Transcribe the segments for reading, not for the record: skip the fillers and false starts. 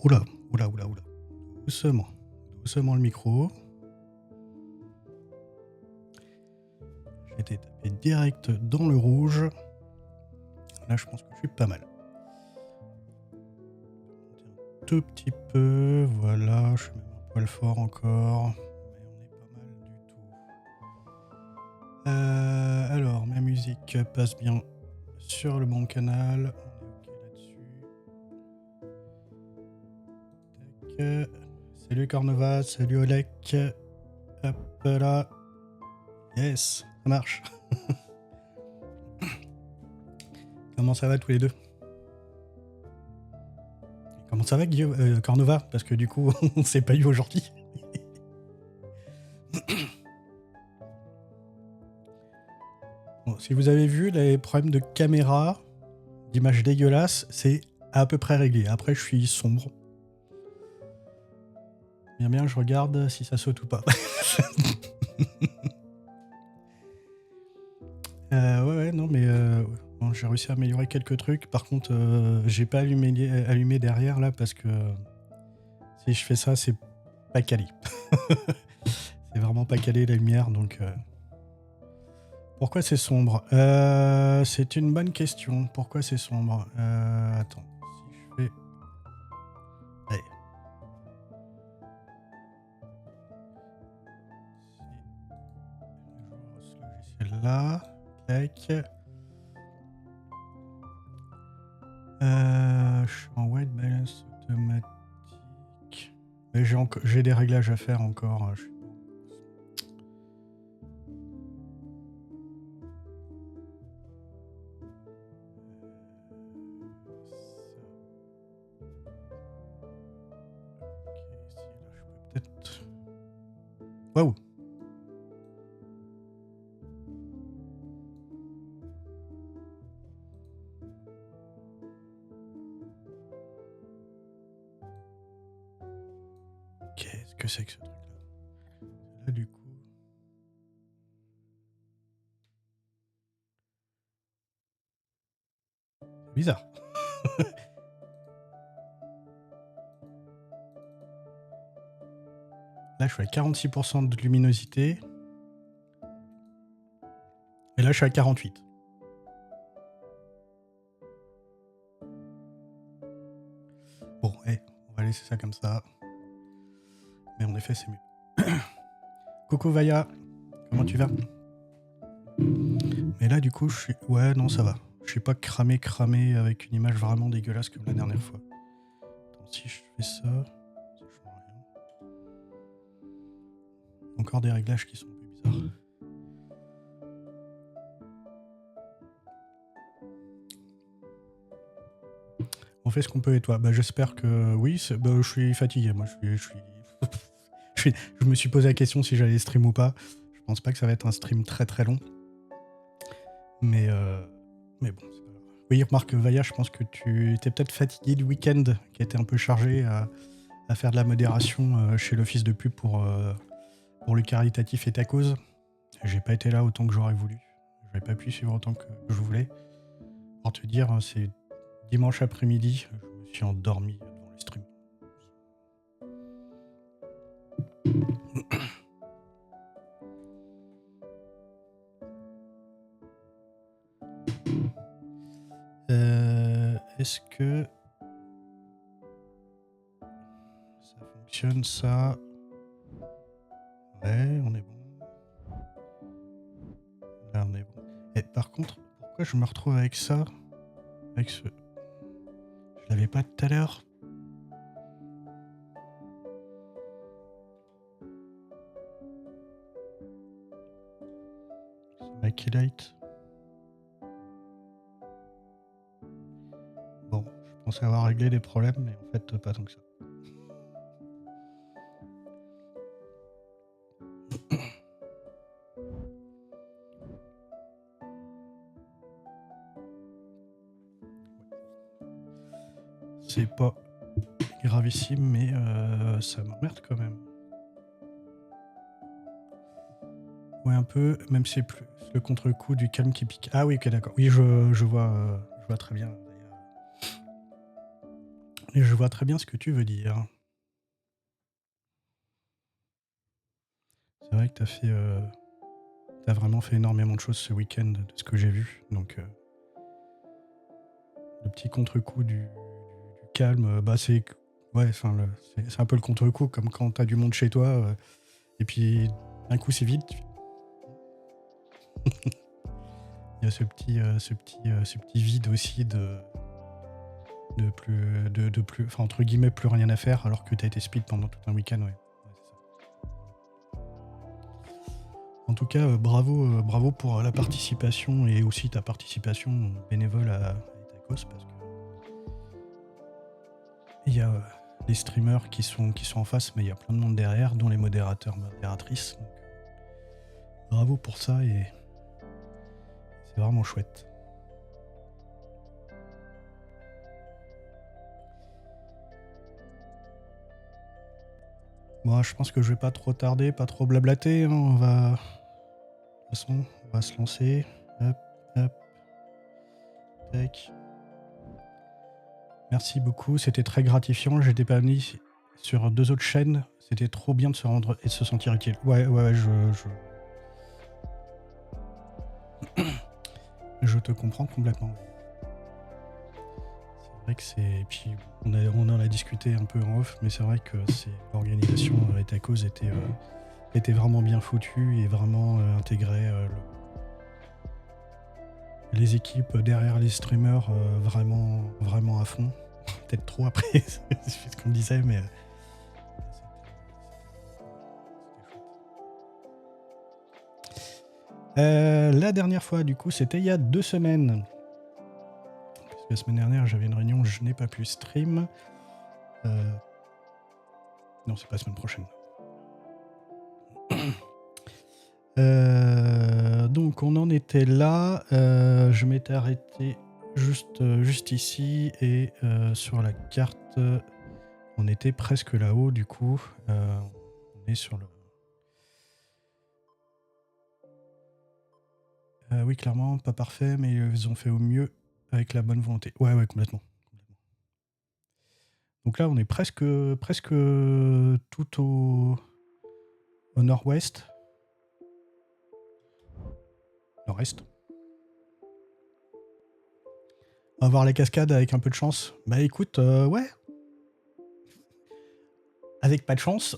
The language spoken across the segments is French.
micro. Oula. Doucement. Doucement le micro. J'ai été tapé direct dans le rouge. Là, je pense que je suis pas mal. Un tout petit peu. Voilà, je suis même un poil fort encore. Mais on est pas mal du tout. Alors, ma musique passe bien sur le bon canal. On est ok là-dessus. Tac. Salut Cornova, salut Olek. Hop là. Yes, ça marche. Comment ça va tous les deux? Comment ça va Guillaume, Cornova? Parce que du coup, on s'est pas eu aujourd'hui. Bon, si vous avez vu les problèmes de caméra, d'image dégueulasse, c'est à peu près réglé. Après, je suis sombre. Bien, je regarde si ça saute ou pas. Ouais, non, mais bon, j'ai réussi à améliorer quelques trucs. Par contre, j'ai pas allumé derrière là parce que si je fais ça, c'est pas calé. C'est vraiment pas calé la lumière, donc. Pourquoi c'est sombre? C'est une bonne question. Pourquoi c'est sombre? Attends, si je fais. Allez. Si je ce logiciel-là. Tac. Je suis en white balance automatique. Mais j'ai des réglages à faire encore. Peut-être. Waouh! Qu'est-ce que c'est que ce truc-là? Là, du coup. C'est bizarre. Là, je suis à 46% de luminosité. Et là, je suis à 48. Bon, on va laisser ça comme ça. Mais en effet, c'est mieux. Coucou Vaya, comment tu vas? Mais là, du coup, je suis... Ouais, non, ça va. Je suis pas cramé avec une image vraiment dégueulasse comme la dernière fois. Attends, si je fais ça... Ça change rien. Encore des réglages qui sont un peu bizarres. On fait ce qu'on peut et toi. Bah, j'espère que oui. Je suis fatigué. Moi, je me suis posé la question si j'allais stream ou pas. Je pense pas que ça va être un stream très très long. Mais bon, c'est pas grave. Oui, remarque Vaya, je pense que tu étais peut-être fatigué du week-end qui était un peu chargé à faire de la modération chez l'office de pub pour le caritatif et ta cause. J'ai pas été là autant que j'aurais voulu. J'avais pas pu suivre autant que je voulais. Pour te dire, c'est dimanche après-midi, je me suis endormi devant le stream. Est-ce que ça fonctionne ça? Ouais, on est bon. Là, on est bon. Et par contre, pourquoi je me retrouve avec ça? Avec ce... Je l'avais pas tout à l'heure. C'est Mackie Light. Bon, je pensais avoir réglé les problèmes, mais en fait, pas tant que ça. C'est pas gravissime, mais ça m'emmerde quand même. Ouais, un peu, même si c'est plus le contre-coup du calme qui pique. Ah oui, ok, d'accord. Oui, je vois très bien. Et je vois très bien ce que tu veux dire. C'est vrai que t'as vraiment fait énormément de choses ce week-end, de ce que j'ai vu. Donc, le petit contre-coup du calme, bah c'est... Ouais, enfin, c'est un peu le contre-coup, comme quand t'as du monde chez toi, et puis d'un coup c'est vide. Il y a ce petit vide aussi de plus, enfin, entre guillemets, plus rien à faire, alors que t'as été speed pendant tout un week-end, ouais. Ouais, c'est ça. En tout cas, bravo pour la participation et aussi ta participation bénévole à Itacos, parce que il y a les streamers qui sont en face, mais il y a plein de monde derrière, dont les modérateurs, modératrices. Donc, bravo pour ça et c'est vraiment chouette. Bon, je pense que je vais pas trop tarder, pas trop blablater. Hein. De toute façon, on va se lancer. Hop, hop, tac. Merci beaucoup, c'était très gratifiant. J'étais pas mis sur 2 autres chaînes. C'était trop bien de se rendre et de se sentir utile. Ouais, je te comprends complètement. C'est vrai que c'est... Et puis, on en a discuté un peu en off, mais c'est vrai que l'organisation Etacos était vraiment bien foutue et vraiment intégrait les équipes derrière les streamers vraiment, vraiment à fond. Peut-être trop après, c'est ce qu'on disait, mais la dernière fois, du coup, c'était il y a 2 semaines. Parce que la semaine dernière, j'avais une réunion, je n'ai pas pu stream. Non, c'est pas la semaine prochaine. Donc, on en était là. Je m'étais arrêté juste ici et sur la carte, on était presque là-haut, du coup. On est sur le... oui, clairement, pas parfait, mais ils ont fait au mieux avec la bonne volonté. Ouais, complètement. Donc là, on est presque tout au nord-ouest. Nord-est. On va voir les cascades avec un peu de chance. Bah écoute, ouais. Avec pas de chance,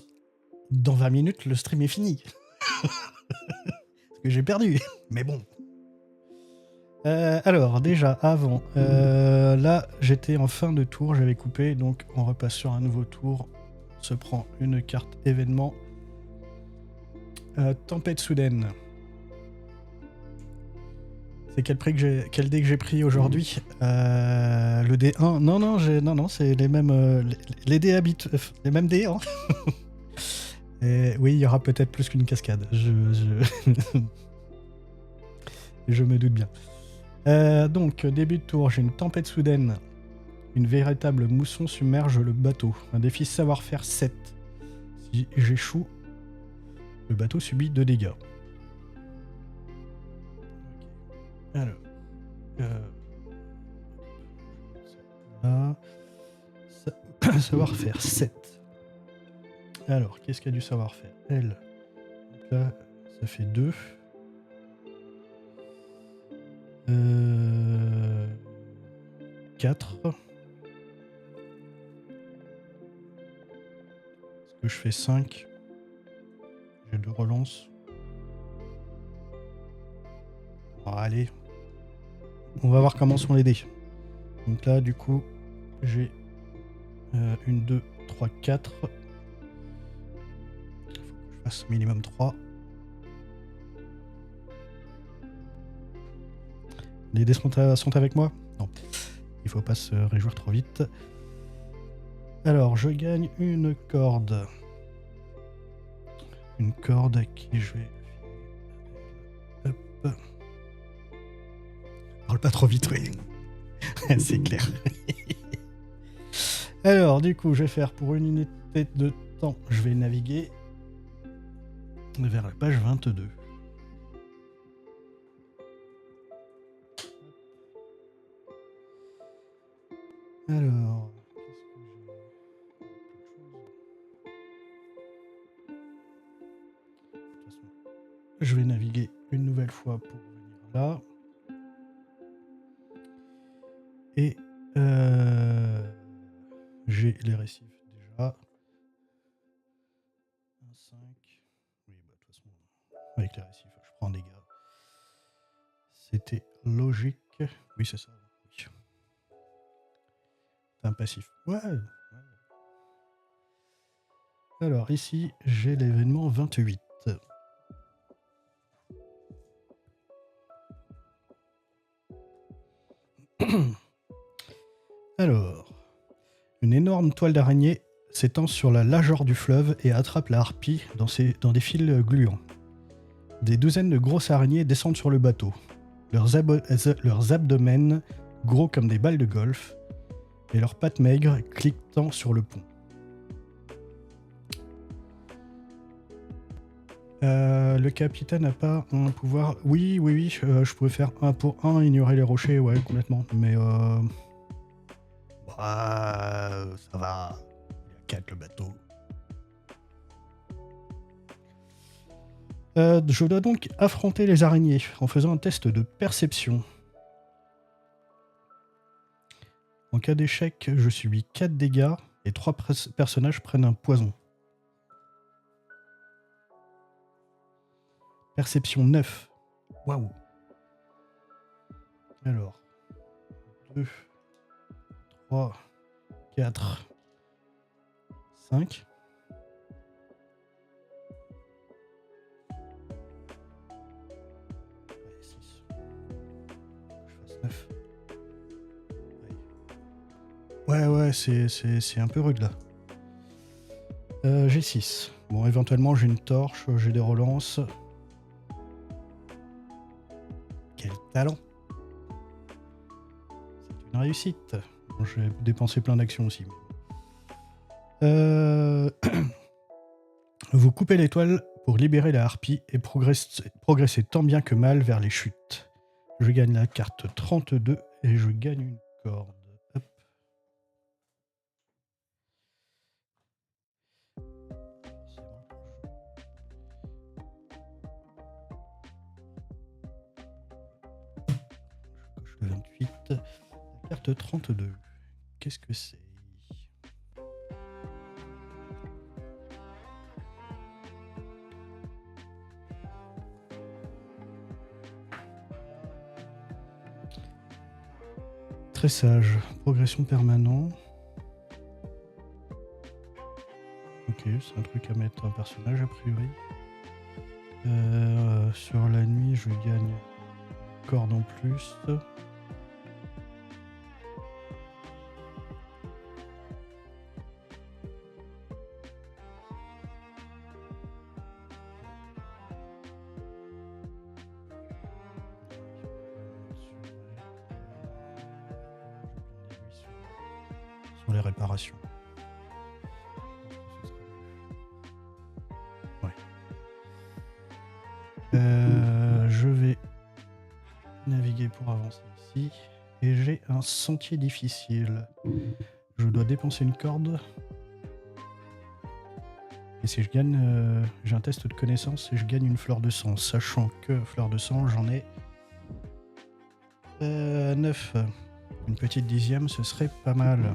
dans 20 minutes, le stream est fini. Parce que j'ai perdu. Mais bon. Alors, déjà, avant, là, j'étais en fin de tour, j'avais coupé, donc on repasse sur un nouveau tour. On se prend une carte événement. Tempête soudaine. C'est quel dé que j'ai pris aujourd'hui? Le D1. Non, c'est les mêmes, les dés les mêmes dés. Hein. Et oui, il y aura peut-être plus qu'une cascade. Je me doute bien. Donc, début de tour, j'ai une tempête soudaine. Une véritable mousson submerge le bateau. Un défi savoir-faire 7. Si j'échoue, le bateau subit 2 dégâts. Alors. Là. Savoir-faire 7. Alors, qu'est-ce qu'il y a du savoir-faire? Elle. Donc là, ça fait 2. 4. Est-ce que je fais 5? J'ai 2 relances. Bon, allez. On va voir comment sont les dés. Donc là, du coup, j'ai 1, 2, 3, 4. Il faut que je fasse minimum 3. Les dés sont avec moi? Non. Il faut pas se réjouir trop vite. Alors, je gagne une corde. Une corde à qui je vais... Hop. Parle pas trop vite, oui. C'est clair. Alors, du coup, je vais faire pour une unité de temps, je vais naviguer vers la page 22. Alors, qu'est-ce que je vais naviguer une nouvelle fois pour venir là. Et j'ai les récifs déjà. 1,5. Oui, bah, de toute façon, avec les récifs, je prends des dégâts. C'était logique. Oui, c'est ça. Oui. C'est un passif. Ouais. Alors, ici, j'ai l'événement 28. Alors, une énorme toile d'araignée s'étend sur la largeur du fleuve et attrape la harpie dans des fils gluants. Des douzaines de grosses araignées descendent sur le bateau, leurs abdomens gros comme des balles de golf et leurs pattes maigres cliquetant sur le pont. Le capitaine n'a pas un pouvoir... Oui, je pouvais faire 1 pour 1, ignorer les rochers, ouais, complètement. Mais bah, ça va. Il y a 4 le bateau. Je dois donc affronter les araignées en faisant un test de perception. En cas d'échec, je subis 4 dégâts et 3 personnages prennent un poison. Perception 9. Waouh. Alors, 2, 3, 4, 5. Allez, 6. Je fasse 9. Ouais, c'est un peu rude là. J'ai 6. Bon, éventuellement, j'ai une torche, j'ai des relances. Quel talent! C'est une réussite. Bon, j'ai dépensé plein d'actions aussi. Vous coupez l'étoile pour libérer la harpie et progresser tant bien que mal vers les chutes. Je gagne la carte 32 et je gagne une corde. Hop. Je coche le 28. La carte 32. Qu'est-ce que c'est? Très sage. Progression permanente. Ok, c'est un truc à mettre un personnage a priori. Sur la nuit, je gagne une corde en plus. Sur les réparations. Ouais. Je vais naviguer pour avancer ici. Et j'ai un sentier difficile. Je dois dépenser une corde. Et si je gagne... j'ai un test de connaissance et je gagne une fleur de sang. Sachant que fleur de sang, j'en ai 9. Une petite 10e, ce serait pas mal.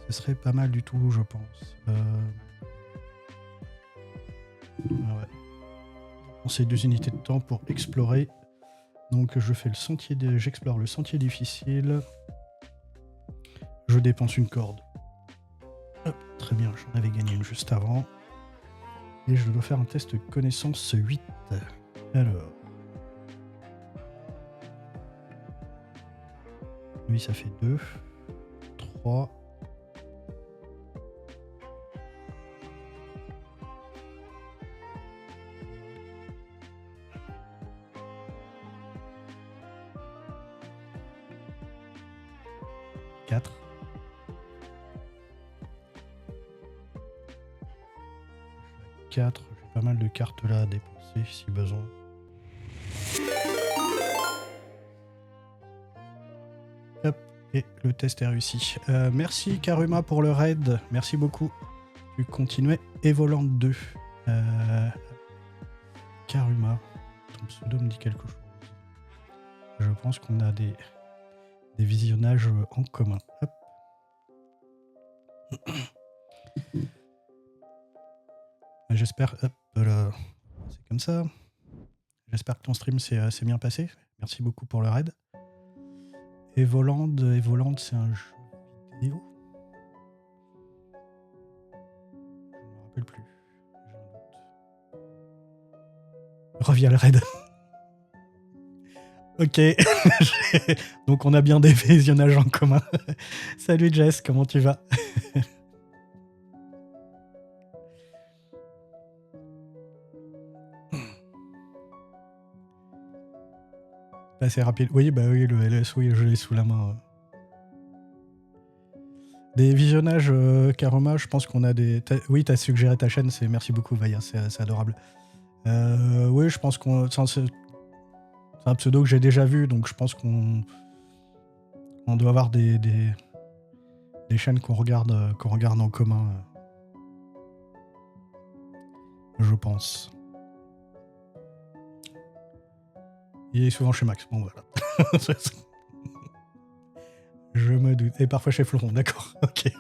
Ce serait pas mal du tout, je pense. Ouais. On sait 2 unités de temps pour explorer. Donc je fais le sentier, j'explore le sentier difficile. Je dépense une corde. Hop, très bien, j'en avais gagné une juste avant. Et je dois faire un test de connaissance 8. Alors. Lui, ça fait 2. 3. 4. 4. J'ai pas mal de cartes là à dépenser si besoin. Hop, et le test est réussi. Merci Karuma pour le raid. Merci beaucoup. Tu continuais Evolante 2. Karuma. Ton pseudo me dit quelque chose. Je pense qu'on a des visionnages en commun. Hop. J'espère... Hop, là. C'est comme ça. J'espère que ton stream s'est bien passé. Merci beaucoup pour le raid. Evoland, c'est un jeu vidéo. Je ne me rappelle plus. J'ai un doute. Reviens le raid. Ok. Donc on a bien des visionnages en commun. Salut Jess, comment tu vas? Assez rapide. Oui, bah oui, le LS, oui, je l'ai sous la main. Des visionnages Karoma, je pense qu'on a des... Oui, t'as suggéré ta chaîne, merci beaucoup Vaya, c'est adorable. Oui, je pense qu'on... C'est un pseudo que j'ai déjà vu, donc je pense qu'on doit avoir des chaînes qu'on regarde en commun. Je pense. Il est souvent chez Max, bon voilà. Je me doute. Et parfois chez Floron, d'accord. Ok.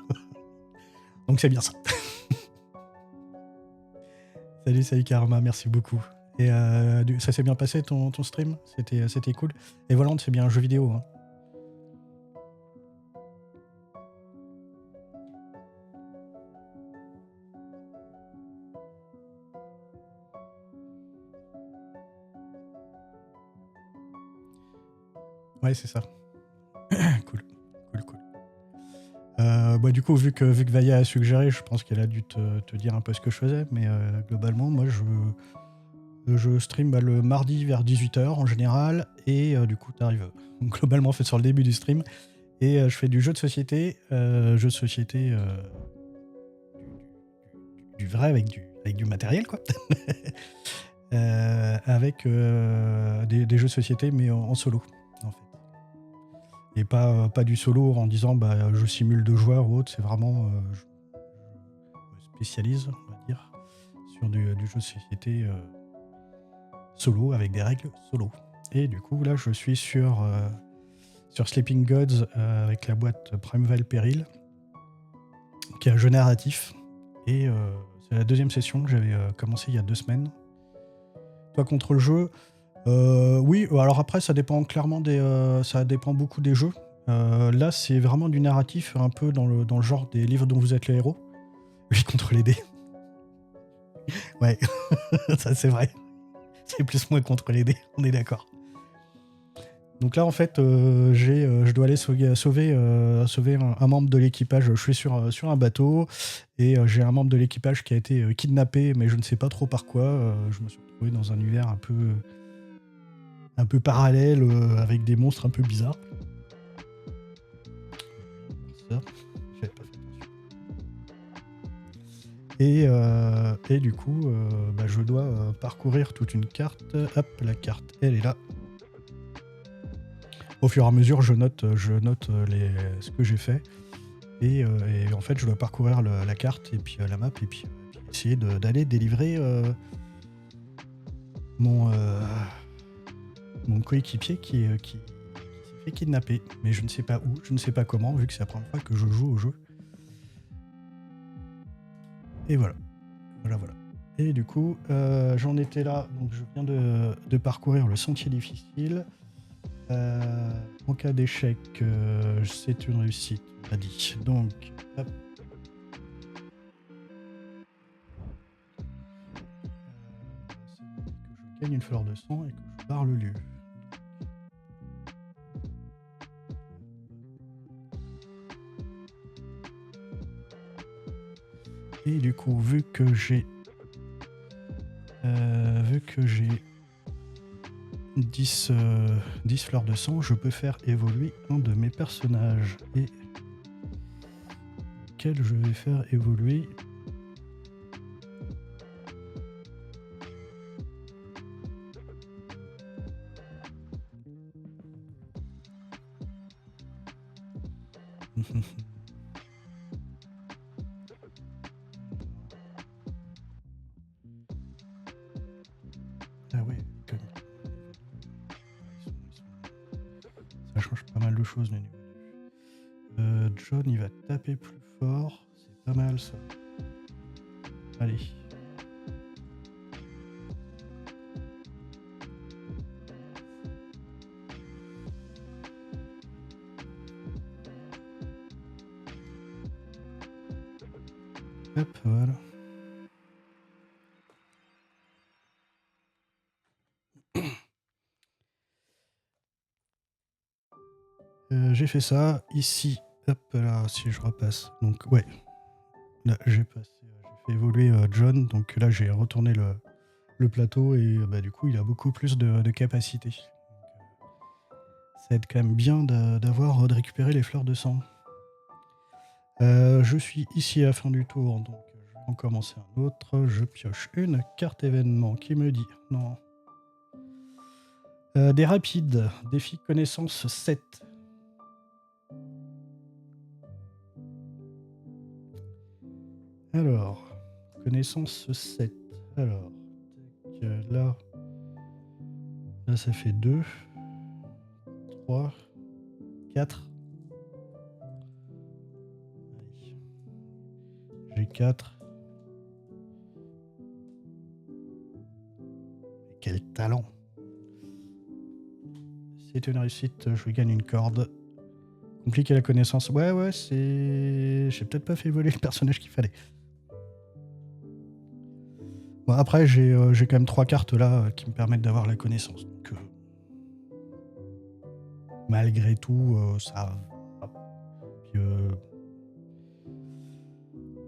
Donc c'est bien ça. Salut Karma, merci beaucoup. Et ça s'est bien passé ton stream? C'était cool. Et Volant, c'est bien un jeu vidéo. Hein. Ouais, c'est ça. Cool. Bah, du coup, vu que Vaya a suggéré, je pense qu'elle a dû te dire un peu ce que je faisais. Mais globalement, moi, je stream le mardi vers 18h en général. Et du coup, t'arrives globalement fait sur le début du stream. Et je fais du jeu de société. Du vrai avec du matériel, quoi. Avec des jeux de société, mais en solo, en fait. Et pas du solo en disant bah, je simule 2 joueurs ou autre, c'est vraiment je me spécialise, on va dire, sur du jeu de société solo avec des règles solo. Et du coup là je suis sur Sleeping Gods avec la boîte Primeval Peril, qui est un jeu narratif. Et c'est la 2e session que j'avais commencé il y a 2 semaines. Toi contre le jeu, oui, alors après ça dépend clairement ça dépend beaucoup des jeux. Là c'est vraiment du narratif, un peu dans le genre des livres dont vous êtes les héros. Oui, contre les dés. Ouais, ça c'est vrai. C'est plus moi contre les dés, on est d'accord. Donc là en fait je dois aller sauver un membre de l'équipage. Je suis sur un bateau et j'ai un membre de l'équipage qui a été kidnappé, mais je ne sais pas trop par quoi. Je me suis retrouvé dans un univers un peu parallèle avec des monstres un peu bizarres. Ça, j'avais pas fait attention. Et du coup, bah, je dois parcourir toute une carte. Hop, la carte, elle est là. Au fur et à mesure, je note ce que j'ai fait. Et en fait, je dois parcourir la carte et puis la map et puis essayer d'aller délivrer mon coéquipier qui s'est fait kidnapper. Mais je ne sais pas où, je ne sais pas comment, vu que c'est la première fois que je joue au jeu. Et voilà. Et du coup, j'en étais là, donc je viens de parcourir le sentier difficile. En cas d'échec, c'est une réussite, on a dit. Donc, hop. C'est que je gagne une fleur de sang et que je barre le lieu. Et du coup, vu que j'ai 10 fleurs de sang, je peux faire évoluer un de mes personnages. Et lequel je vais faire évoluer? Ça change pas mal de choses, le niveau 2. John, il va taper plus fort. C'est pas mal, ça. Allez. Hop, voilà. J'ai fait ça. Ici, hop là, si je repasse. Donc, ouais. Là, j'ai fait évoluer John. Donc là, j'ai retourné le plateau et bah, du coup, il a beaucoup plus de capacité. Donc, ça aide quand même bien de récupérer les fleurs de sang. Je suis ici à la fin du tour, donc je vais en commencer un autre. Je pioche une carte événement qui me dit non. Des rapides, défi connaissance 7. Alors, connaissance 7. Alors, là ça fait 2, 3, 4. J'ai 4. Quel talent! C'est une réussite, je gagne une corde. Compliquer la connaissance. Ouais, c'est... J'ai peut-être pas fait évoluer le personnage qu'il fallait. Bon, après, j'ai quand même 3 cartes là qui me permettent d'avoir la connaissance. Donc, malgré tout, ça va. Puis,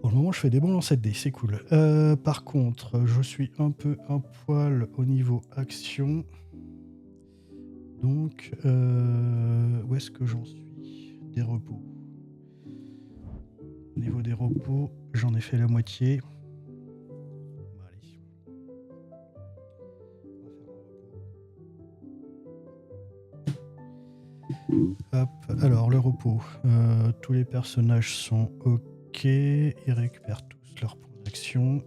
pour le moment, je fais des bons lancers de dés, c'est cool. Par contre, je suis un peu un poil au niveau action. Donc, où est-ce que j'en suis? Des repos. Au niveau des repos, j'en ai fait la moitié. Bon, allez. Hop, alors le repos. Tous les personnages sont OK. Ils récupèrent tous leurs points d'action.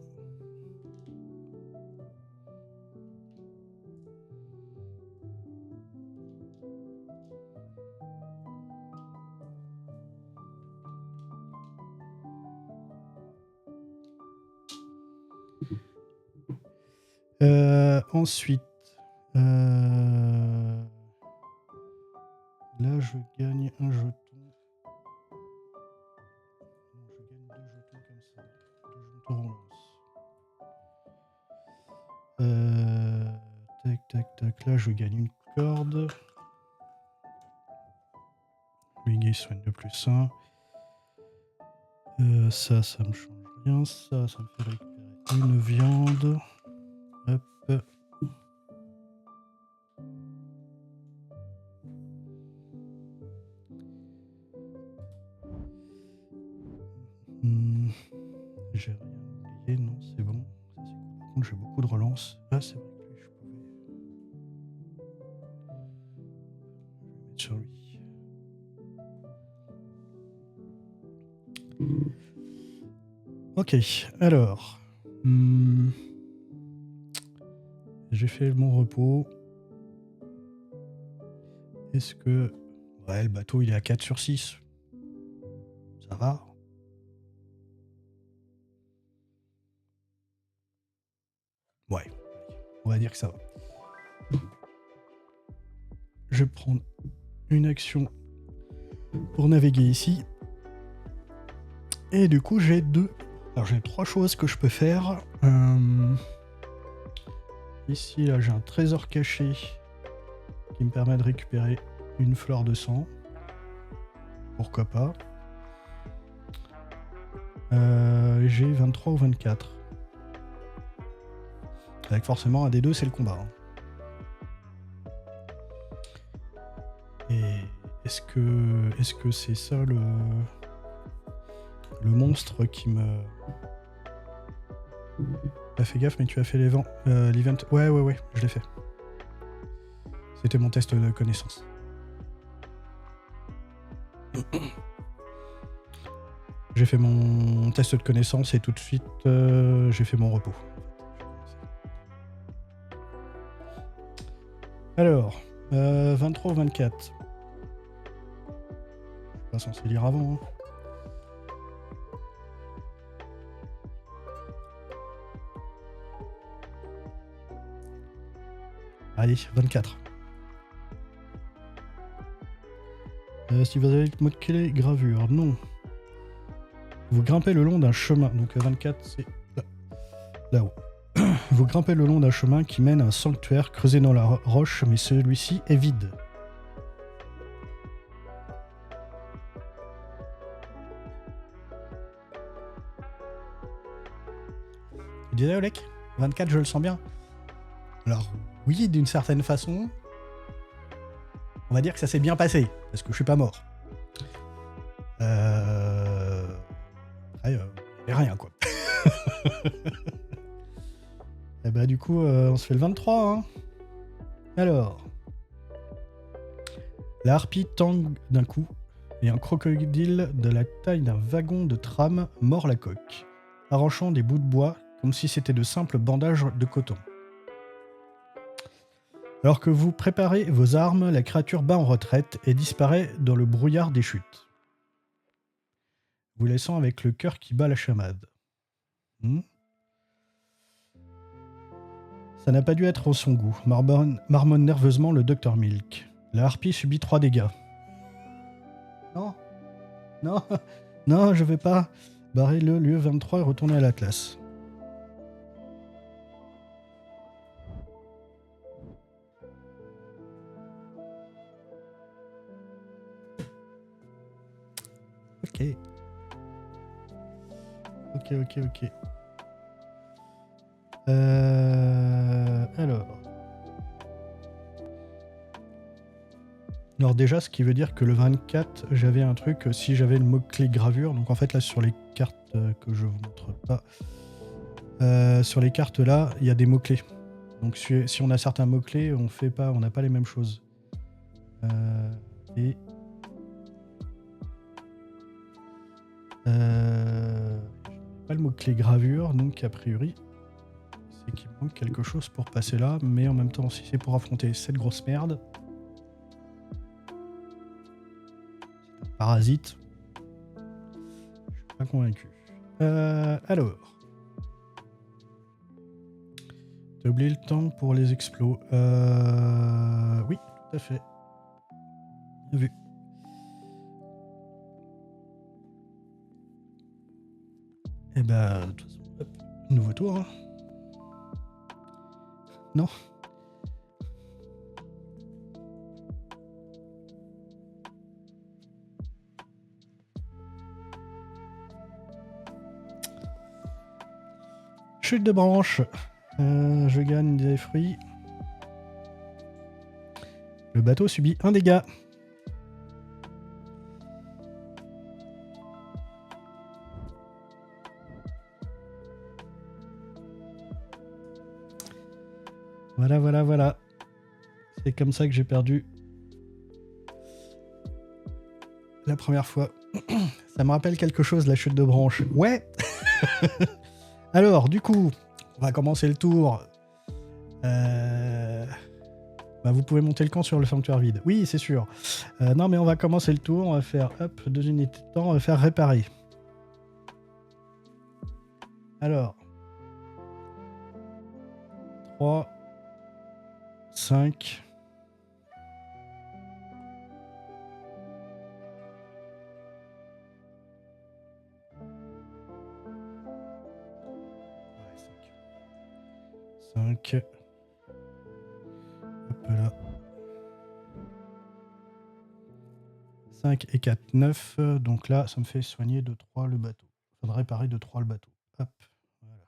Ensuite, là je gagne un jeton. Je gagne 2 jetons comme ça. 2 jetons relance. Tac. Là je gagne une corde. Lui il soigne de plus 1. Ça me change rien. Ça me fait récupérer une viande. Hop. J'ai rien oublié, non, c'est bon. Ça, c'est cool. Par contre, j'ai beaucoup de relances. Ah, c'est vrai que lui, je pouvais. Je vais mettre sur lui. Ok, alors. J'ai fait mon repos. Est-ce que... Ouais, le bateau, il est à 4 sur 6. Ça va? Ouais, on va dire que ça va. Je vais prendre une action pour naviguer ici. Et du coup, j'ai 2. Alors, j'ai 3 choses que je peux faire. Ici, là, j'ai un trésor caché qui me permet de récupérer une fleur de sang. Pourquoi pas. J'ai 23 ou 24. Avec forcément un des deux, c'est le combat. Hein. Et est-ce que c'est ça le monstre qui me... T'as fait gaffe, mais tu as fait l'event. Ouais, je l'ai fait. C'était mon test de connaissance. J'ai fait mon test de connaissance et tout de suite, j'ai fait mon repos. Alors, 23 ou 24. pas censé lire avant. Hein. Allez, 24. Si vous avez le mot-clé gravure, non. Vous grimpez le long d'un chemin. Donc 24, c'est là-haut. Vous grimpez le long d'un chemin qui mène à un sanctuaire creusé dans la roche, mais celui-ci est vide. Tu disais, Olek 24, je le sens bien. Alors, oui, d'une certaine façon, on va dire que ça s'est bien passé, parce que je suis pas mort. Après, rien, quoi. Et bah, du coup, on se fait le 23, hein. Alors... La harpie tangue d'un coup, et un crocodile de la taille d'un wagon de tram mord la coque, arrachant des bouts de bois comme si c'était de simples bandages de coton. Alors que vous préparez vos armes, la créature bat en retraite et disparaît dans le brouillard des chutes, vous laissant avec le cœur qui bat la chamade. Ça n'a pas dû être au son goût, marmonne nerveusement le Dr Milk. La harpie subit 3 dégâts. Non, non, non, je vais pas. Barrer le lieu 23 et retourner à l'Atlas. Ok. Ok. Alors déjà, ce qui veut dire que le 24, j'avais un truc, si j'avais le mot-clé gravure, donc en fait là sur les cartes que je vous montre pas, sur les cartes là, il y a des mots-clés. Donc si on a certains mots-clés, on n'a pas les mêmes choses. Et... pas le mot-clé gravure, donc a priori, c'est qu'il manque quelque chose pour passer là, mais en même temps, si c'est pour affronter cette grosse merde... Parasite. Je suis pas convaincu. Alors. T'as oublié le temps pour les explos. Oui, tout à fait. Bien vu. Et bah, de toute façon, hop, nouveau tour. Hein. Non. Chute de branche. Je gagne des fruits. Le bateau subit 1 dégât. Voilà. C'est comme ça que j'ai perdu la première fois. Ça me rappelle quelque chose, la chute de branche. Ouais. Alors, du coup, on va commencer le tour. Bah, vous pouvez monter le camp sur le sanctuaire vide. Oui, c'est sûr. Non, mais on va commencer le tour. On va faire, 2 unités de temps. On va faire réparer. Alors. 3. 5. Ouais, 5. Hop là. 5 et 4, 9. Donc là, ça me fait soigner de 3 le bateau. Ça va réparer de 3 le bateau. Hop. Voilà.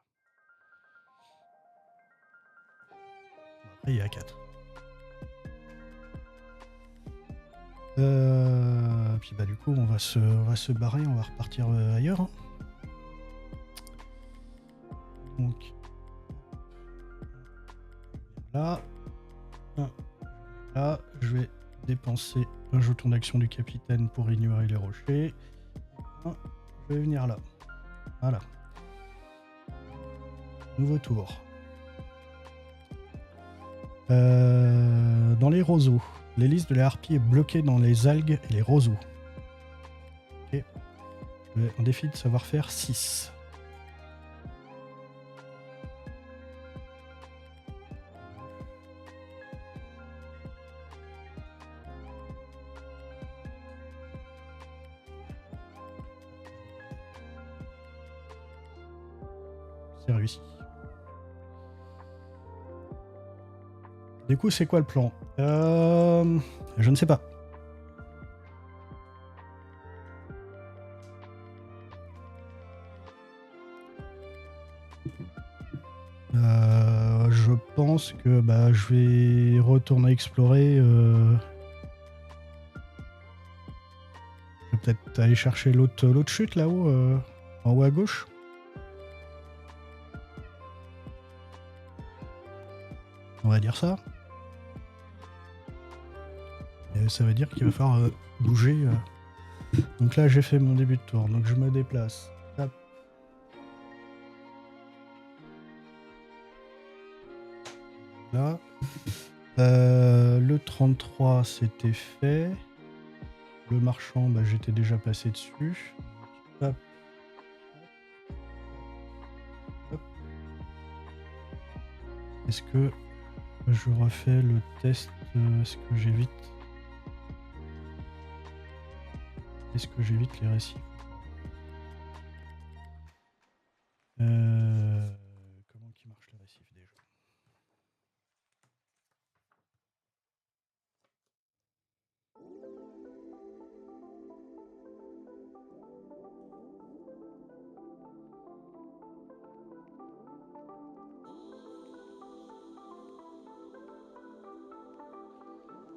Après, il y a 4. Puis bah du coup, on va se barrer. On va repartir ailleurs. Hein. Donc... Là, je vais dépenser un jeton d'action du capitaine pour ignorer les rochers. Je vais venir là. Voilà. Nouveau tour. Dans les roseaux. L'hélice de la harpie est bloquée dans les algues et les roseaux. Un défi de savoir-faire 6. C'est réussi. Du coup, c'est quoi le plan? Je ne sais pas. Je pense que bah, je vais retourner explorer. Je vais peut-être aller chercher l'autre chute là-haut, en haut à gauche. On va dire ça. Et ça veut dire qu'il va falloir bouger. Donc là, j'ai fait mon début de tour. Donc je me déplace. Hop. Là. Le 33, c'était fait. Le marchand, bah, j'étais déjà passé dessus. Hop. Hop. Est-ce que je refais le test? Est-ce que j'évite les récifs? Comment qui marche les récifs déjà?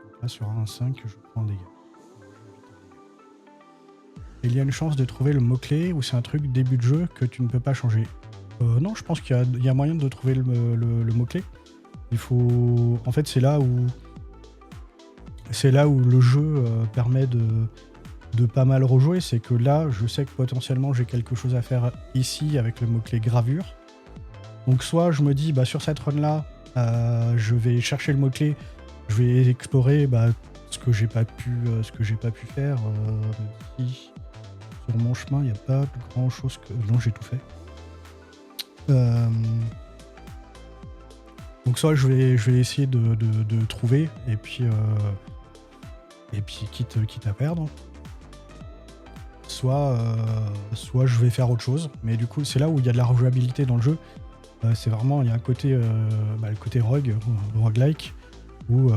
Donc là, sur un 5, je prends un dégât. Il y a une chance de trouver le mot-clé ou c'est un truc début de jeu que tu ne peux pas changer? Non, je pense qu'il y a moyen de trouver le mot-clé. Il faut... En fait, c'est là où le jeu permet de pas mal rejouer. C'est que là, je sais que potentiellement j'ai quelque chose à faire ici avec le mot-clé gravure. Donc soit je me dis, bah, sur cette run-là, je vais chercher le mot-clé, je vais explorer ce que j'ai pas pu faire. Si sur mon chemin, il n'y a pas grand chose que... Non, j'ai tout fait. Donc soit je vais essayer de trouver et puis quitte à perdre. Soit je vais faire autre chose. Mais du coup, c'est là où il y a de la rejouabilité dans le jeu. C'est vraiment, il y a un côté, le côté roguelike, où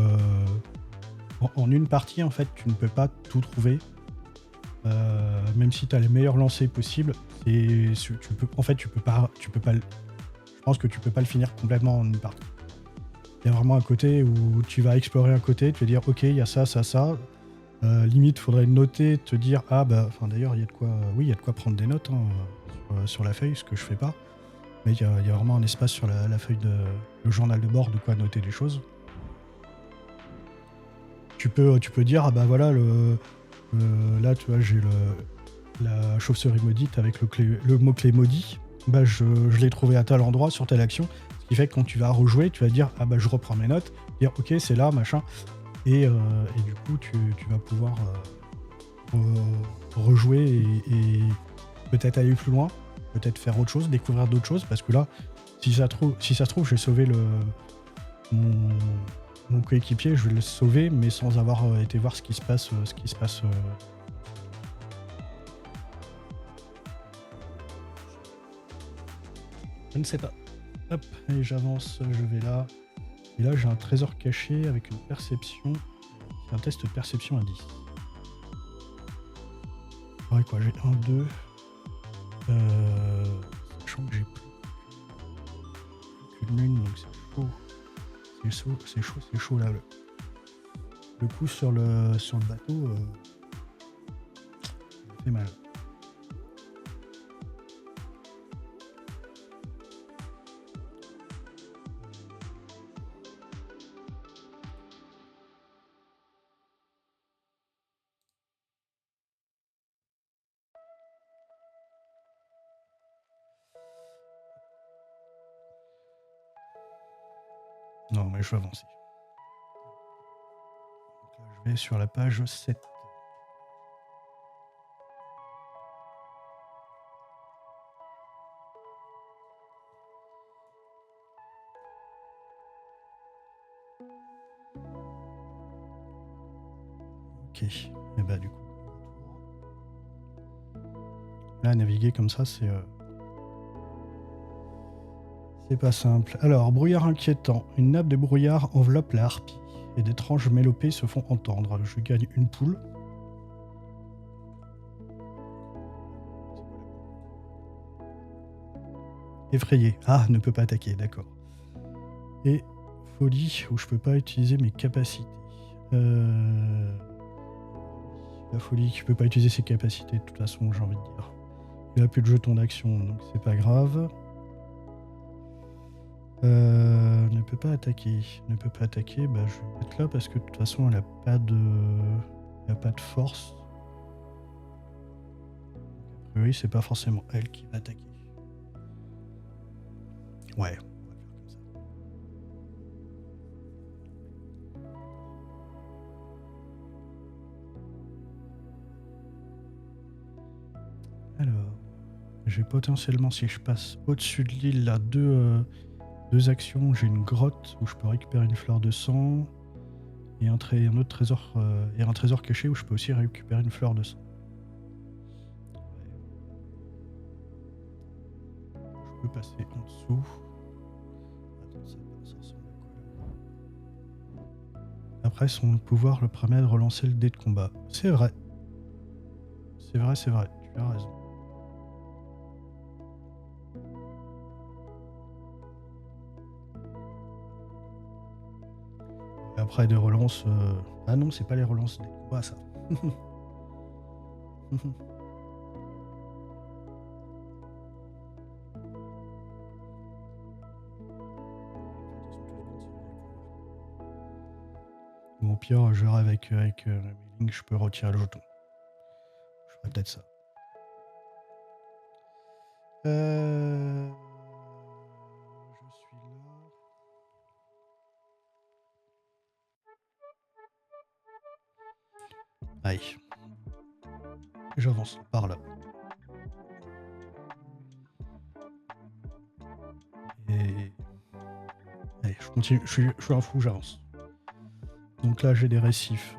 en une partie, en fait, tu ne peux pas tout trouver. Même si tu as les meilleurs lancers possibles, tu peux pas. Je pense que tu peux pas le finir complètement en une partie. Il y a vraiment un côté où tu vas explorer un côté, tu vas dire ok, il y a ça, ça, ça. Limite, faudrait noter, te dire d'ailleurs, il y a de quoi, oui, il y a de quoi prendre des notes sur la feuille, ce que je fais pas. Mais il y a vraiment un espace sur la feuille le journal de bord de quoi noter les choses. Tu peux dire voilà là tu vois j'ai la chauve-souris maudite avec le mot-clé maudit. Je l'ai trouvé à tel endroit sur telle action. Ce qui fait que quand tu vas rejouer, tu vas dire je reprends mes notes, dire ok c'est là machin. Et du coup tu vas pouvoir rejouer et peut-être aller plus loin, peut-être faire autre chose, découvrir d'autres choses, parce que là, si ça se trouve, j'ai sauvé mon coéquipier, je vais le sauver, mais sans avoir été voir ce qui se passe. Je ne sais pas. Hop, et j'avance, je vais là. Et là, j'ai un trésor caché avec une perception. C'est un test de perception à 10. Ouais, quoi, j'ai 1, 2. Sachant que j'ai plus qu'une lune, donc c'est chaud là. Le coup sur le bateau, ça fait mal. Non, mais je vais avancer. Donc là, je vais sur la page 7. Ok. Et bah du coup. Là, naviguer comme ça, c'est pas simple. Alors, brouillard inquiétant. Une nappe de brouillard enveloppe la harpie et d'étranges mélopées se font entendre. Je gagne une poule. Effrayé. Ah, ne peut pas attaquer, d'accord. Et folie, où je peux pas utiliser mes capacités. La folie qui peut pas utiliser ses capacités, de toute façon, j'ai envie de dire. Il a plus de jetons d'action, donc c'est pas grave. Ne peut pas attaquer. Ne peut pas attaquer, bah je vais mettre là parce que de toute façon elle a pas de. Elle a pas de force. Oui, c'est pas forcément elle qui va attaquer. Ouais, on va faire comme ça. Alors, j'ai potentiellement, si je passe au-dessus de l'île, là, deux actions. J'ai une grotte où je peux récupérer une fleur de sang et un autre trésor et un trésor caché où je peux aussi récupérer une fleur de sang. Je peux passer en dessous. Attends, ça ressemble à quoi là? Après, son pouvoir le permet de relancer le dé de combat. C'est vrai. C'est vrai, c'est vrai. Tu as raison. Et après, des relances... Ah non, c'est pas les relances des combats, ça. Bon, au pire, je verrai avec mes lignes, je peux retirer le jeton. Je ferai peut-être ça. Je suis là. Aïe. J'avance par là. Et... Allez, je continue. Je suis un fou, j'avance. Donc là, j'ai des récifs.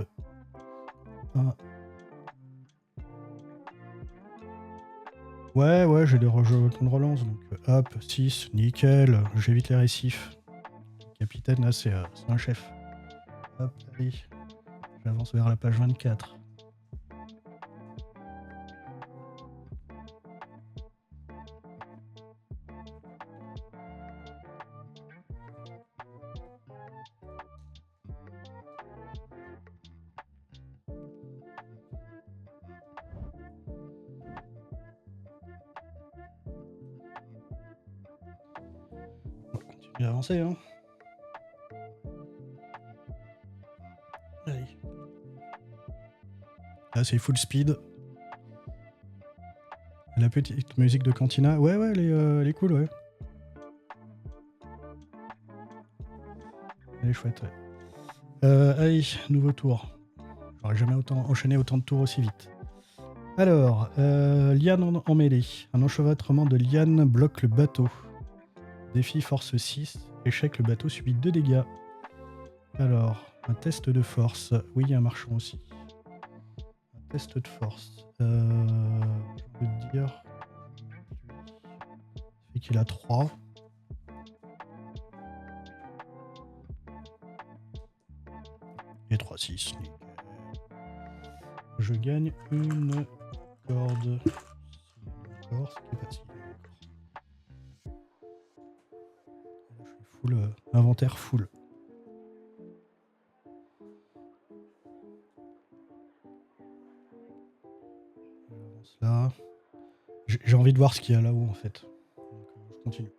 Ouais, j'ai des jetons de relance. Donc hop, 6, nickel. J'évite les récifs. Le capitaine, là, c'est un chef. Hop, allez. J'avance vers la page 24. On va continuer à avancer, hein. Allez. Là, c'est full speed. La petite musique de Cantina. Ouais, elle est cool, ouais. Elle est chouette, ouais. Allez, nouveau tour. J'aurais jamais enchaîné autant de tours aussi vite. Alors, liane en mêlée. Un enchevêtrement de liane bloque le bateau. Défi force 6. Échec, le bateau subit 2 dégâts. Alors, un test de force. Oui, il y a un marchand aussi. Un test de force. Je peux te dire... Ça fait qu'il a 3. Et 3, 6. Je gagne une corde. Encore, ce qui est facile. Je suis full, inventaire full. J'avance là. J'ai envie de voir ce qu'il y a là-haut en fait. Donc je continue.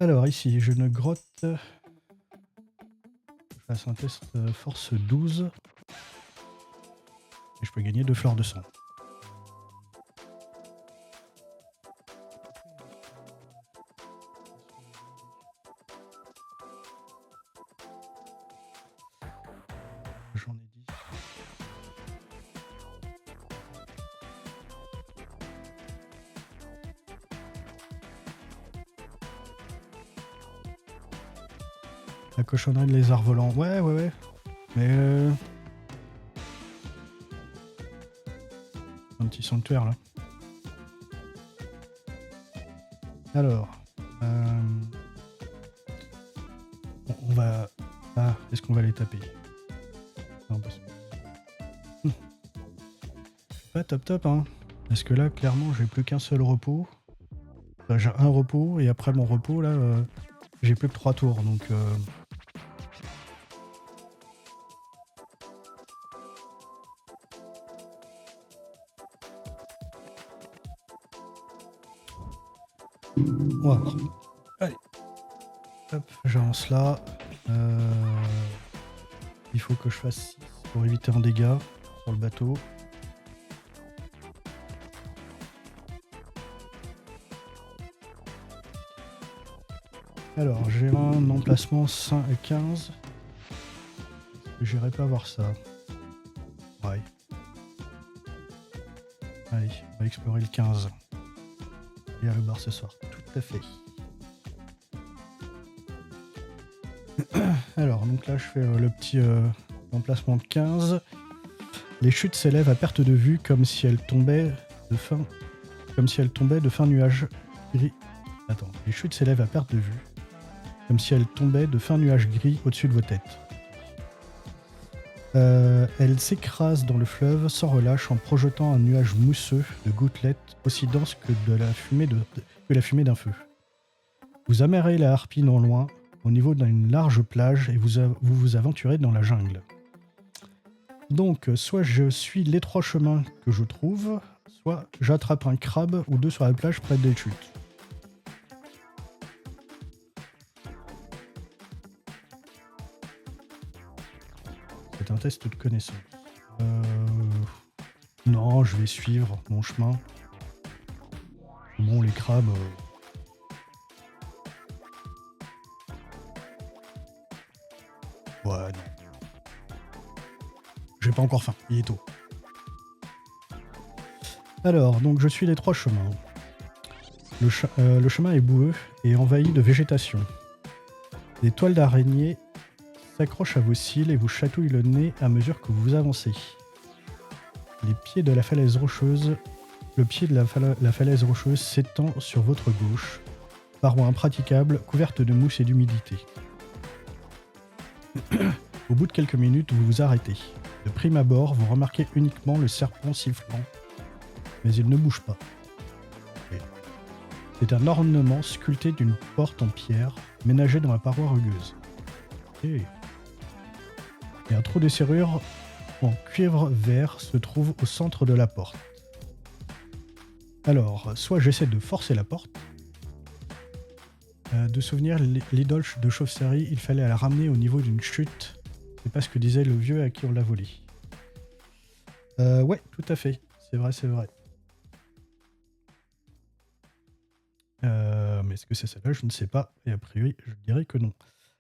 Alors ici, j'ai une grotte. Je fasse un test force 12. Et je peux gagner 2 fleurs de sang. J'en ai 10. La cochonnerie de lézard volant. Ouais, ouais, ouais. Mais un petit sanctuaire là. Alors, on va. Ah, est-ce qu'on va les taper? Non, parce que. Pas top top, hein. Parce que là, clairement, j'ai plus qu'un seul repos. Enfin, j'ai un repos, et après mon repos, là, j'ai plus que 3 tours, donc. On va voir. Allez. Hop, j'avance là. Il faut que je fasse 6 pour éviter un dégât sur le bateau. Alors, j'ai un emplacement 5 et 15. J'irai pas voir ça. Ouais. Allez, on va explorer le 15. Il y a le bar ce soir. Tout à fait. Alors, donc là, je fais le petit emplacement de 15. Les chutes s'élèvent à perte de vue comme si elles tombaient de fin... nuage gris. Attends, les chutes s'élèvent à perte de vue comme si elles tombaient de fins nuages gris au-dessus de vos têtes. Elles s'écrasent dans le fleuve sans relâche en projetant un nuage mousseux de gouttelettes aussi dense que la fumée d'un feu. Vous amarrez la harpine en loin au niveau d'une large plage et vous vous aventurez dans la jungle. Donc, soit je suis l'étroit chemin que je trouve, soit j'attrape un crabe ou deux sur la plage près des chutes. C'est un test de connaissance. Non, je vais suivre mon chemin. Bon, les crabes... Ouais, non. J'ai pas encore faim, il est tôt. Alors, donc je suis les 3 chemins. Le chemin est boueux et envahi de végétation. Des toiles d'araignées s'accrochent à vos cils et vous chatouillent le nez à mesure que vous avancez. Le pied de la falaise rocheuse s'étend sur votre gauche, paroi impraticable couverte de mousse et d'humidité. Au bout de quelques minutes, vous vous arrêtez. De prime abord, vous remarquez uniquement le serpent sifflant, mais il ne bouge pas. C'est un ornement sculpté d'une porte en pierre, ménagée dans la paroi rugueuse. Et un trou de serrure en cuivre vert se trouve au centre de la porte. Alors, soit j'essaie de forcer la porte. De souvenir l'idole de chauve-souris, il fallait la ramener au niveau d'une chute. C'est pas ce que disait le vieux à qui on l'a volé. Ouais, tout à fait. C'est vrai, c'est vrai. Mais est-ce que c'est celle-là? Je ne sais pas. Et a priori, je dirais que non.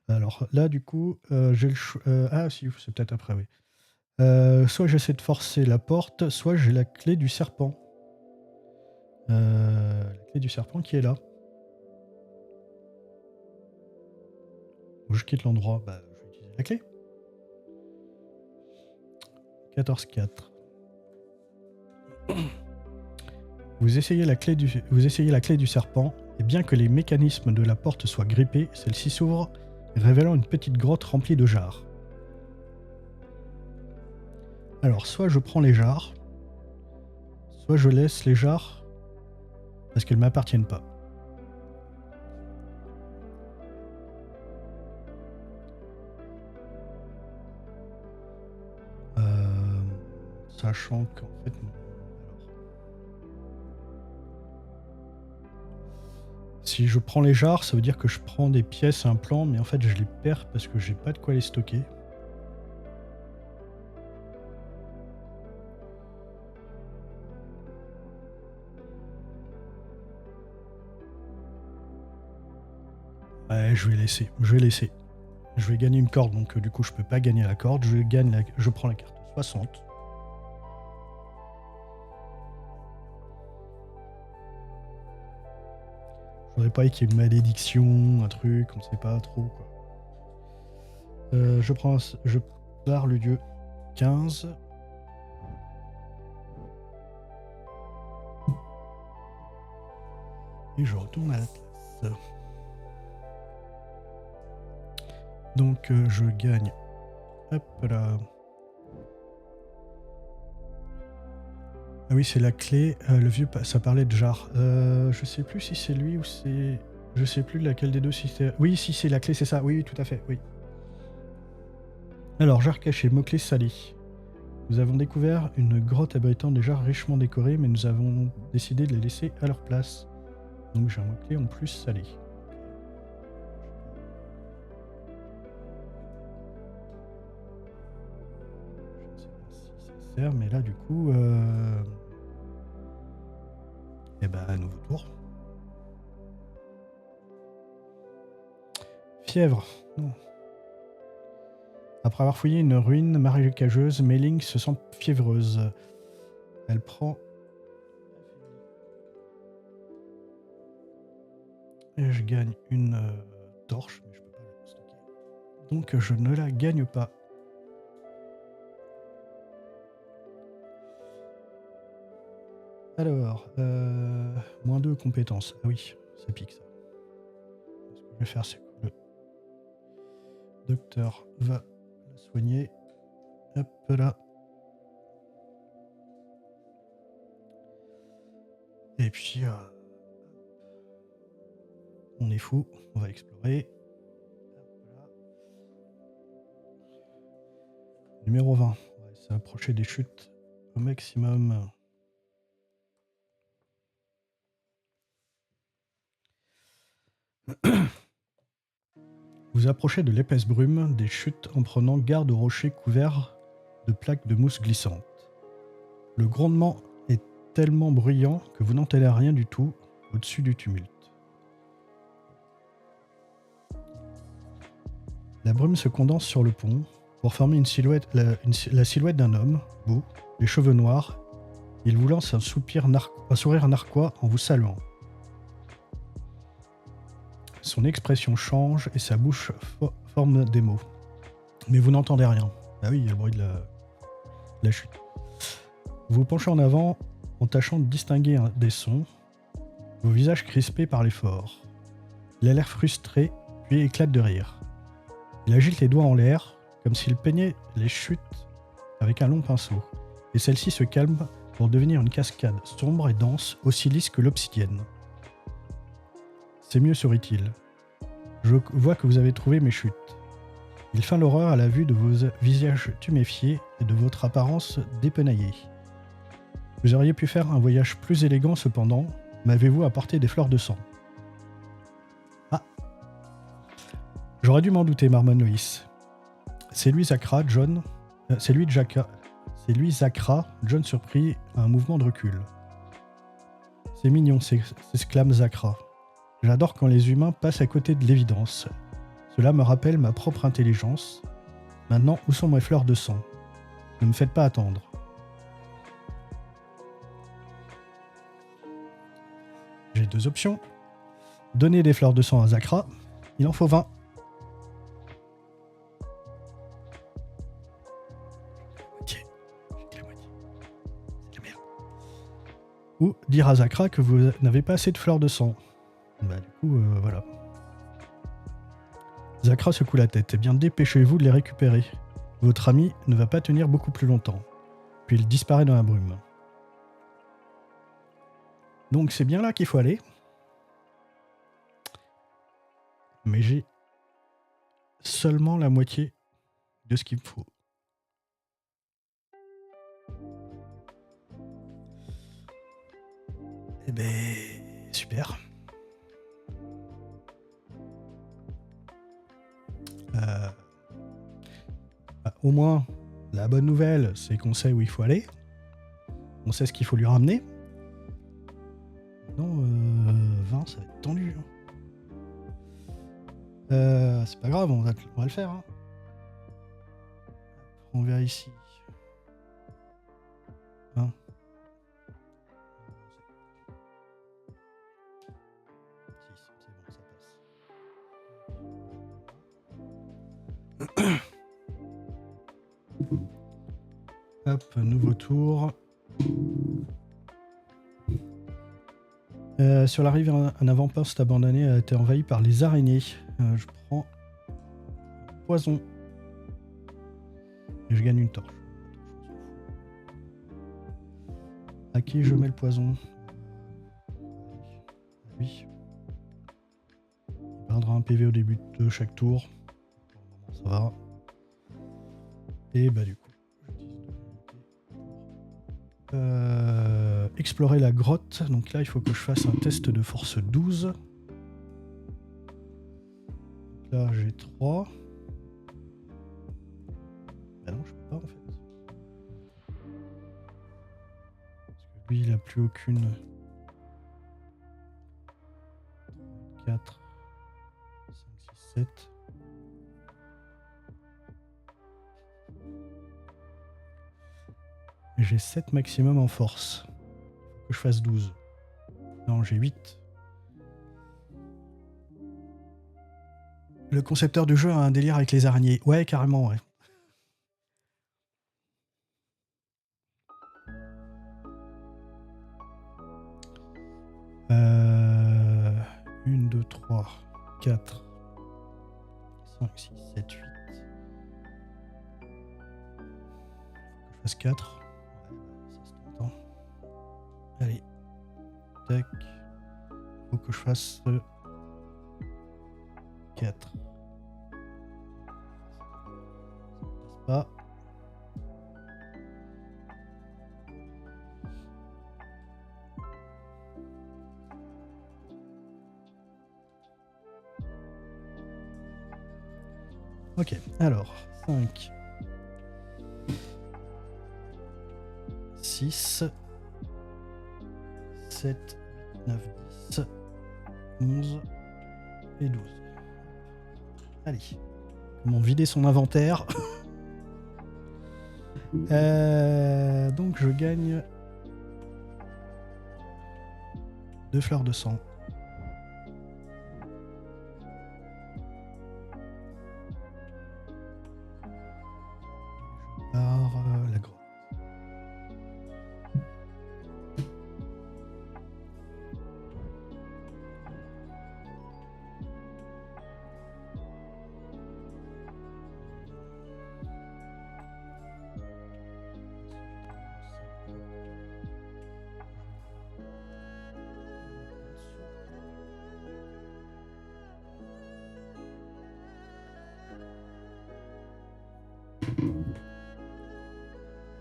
Alors là, du coup, j'ai le choix. Ah si, c'est peut-être après, oui. Soit j'essaie de forcer la porte, soit j'ai la clé du serpent. La clé du serpent qui est là. Je quitte l'endroit. Bah, je vais utiliser la clé. 14-4. Vous essayez la clé du serpent, et bien que les mécanismes de la porte soient grippés, celle-ci s'ouvre, révélant une petite grotte remplie de jarres. Alors, soit je prends les jarres, soit je laisse les jarres parce qu'elles ne m'appartiennent pas. Sachant qu'en fait... Si je prends les jarres, ça veut dire que je prends des pièces, un plan, mais en fait je les perds parce que j'ai pas de quoi les stocker. Ouais, je vais laisser. Je vais gagner une corde, donc du coup je peux pas gagner la corde. Je prends la carte 60. Je voudrais pas qu'il y ait une malédiction, un truc, on sait pas trop quoi. Je pars le dieu 15. Et je retourne à l'Atlas. Donc je gagne. Hop là. Ah oui, c'est la clé. Le vieux, ça parlait de Jar. Je sais plus si c'est lui ou c'est... Je sais plus laquelle des deux si c'est... Oui, si c'est la clé, c'est ça. Oui, oui, tout à fait, oui. Alors, Jar caché, mot-clé salé. Nous avons découvert une grotte abritant des jars richement décorés, mais nous avons décidé de les laisser à leur place. Donc j'ai un mot-clé en plus salé. Je ne sais pas si ça sert, mais là du coup... Eh ben, nouveau tour. Fièvre. Non. Après avoir fouillé une ruine marécageuse, Mei-Ling se sent fiévreuse. Elle prend... Et je gagne une torche, mais je peux pas la stocker. Donc je ne la gagne pas. Alors, moins 2 compétences. Ah oui, ça pique ça. Ce que je vais faire, c'est que le docteur va la soigner. Hop là. Et puis, on est fou, on va explorer. Hop là. Numéro 20. On va s'approcher des chutes au maximum. Vous approchez de l'épaisse brume des chutes en prenant garde aux rochers couverts de plaques de mousse glissante. Le grondement est tellement bruyant que vous n'entendez rien du tout au-dessus du tumulte. La brume se condense sur le pont pour former une silhouette, la silhouette d'un homme, beau, les cheveux noirs. Il vous lance un sourire narquois en vous saluant. Son expression change et sa bouche forme des mots. Mais vous n'entendez rien. Ah oui, il y a le bruit de la chute. Vous vous penchez en avant en tâchant de distinguer des sons, vos visages crispés par l'effort. Il a l'air frustré, puis éclate de rire. Il agite les doigts en l'air, comme s'il peignait les chutes avec un long pinceau, et celle-ci se calme pour devenir une cascade sombre et dense, aussi lisse que l'obsidienne. C'est mieux, sourit-il. Je vois que vous avez trouvé mes chutes. Il feint l'horreur à la vue de vos visages tuméfiés et de votre apparence dépenaillée. Vous auriez pu faire un voyage plus élégant cependant, m'avez-vous apporté des fleurs de sang? Ah. J'aurais dû m'en douter, marmonne Loïs. C'est lui Zakra, John. C'est lui Zakra, John surpris à un mouvement de recul. C'est mignon, s'exclame Zakra. J'adore quand les humains passent à côté de l'évidence. Cela me rappelle ma propre intelligence. Maintenant, où sont mes fleurs de sang? Ne me faites pas attendre. J'ai deux options. Donner des fleurs de sang à Zakra. Il en faut 20. J'ai la moitié. C'est la merde. Ou dire à Zakra que vous n'avez pas assez de fleurs de sang. Bah du coup, voilà. Zakra secoue la tête. Eh bien, dépêchez-vous de les récupérer. Votre ami ne va pas tenir beaucoup plus longtemps. Puis il disparaît dans la brume. Donc c'est bien là qu'il faut aller. Mais j'ai seulement la moitié de ce qu'il me faut. Eh ben, super. Au moins, la bonne nouvelle, c'est qu'on sait où il faut aller. On sait ce qu'il faut lui ramener. Non, 20, ça va être tendu. C'est pas grave, on va le faire. Hein. On verra ici. Hein. Si, c'est bon, ça passe. Hop, nouveau tour. Sur la rive, un avant-poste abandonné a été envahi par les araignées. Je prends poison. Et je gagne une torche. À qui je mets le poison? Oui. Il perdra un PV au début de chaque tour. Pour le moment, ça va. Et bah du coup, explorer la grotte. Donc là, il faut que je fasse un test de force 12. Donc là, j'ai 3. Bah non, je peux pas en fait. Parce que lui, il a plus aucune. 4, 5, 6, 7. J'ai 7 maximum en force. Faut que je fasse 12. Non, j'ai 8. Le concepteur du jeu a un délire avec les araignées. Ouais, carrément, ouais. Euh... 1, 2, 3, 4, 5, 6, 7, 8. Faut que je fasse 4. Ouais, ça se tente, hein. Allez. Tac. Faut que je fasse 4. Ça passe pas. Ok, alors 5, 6, 7, 8, 9, 10, 11 et 12. Allez, comment vider son inventaire. Donc je gagne 2 fleurs de sang. Par la grotte.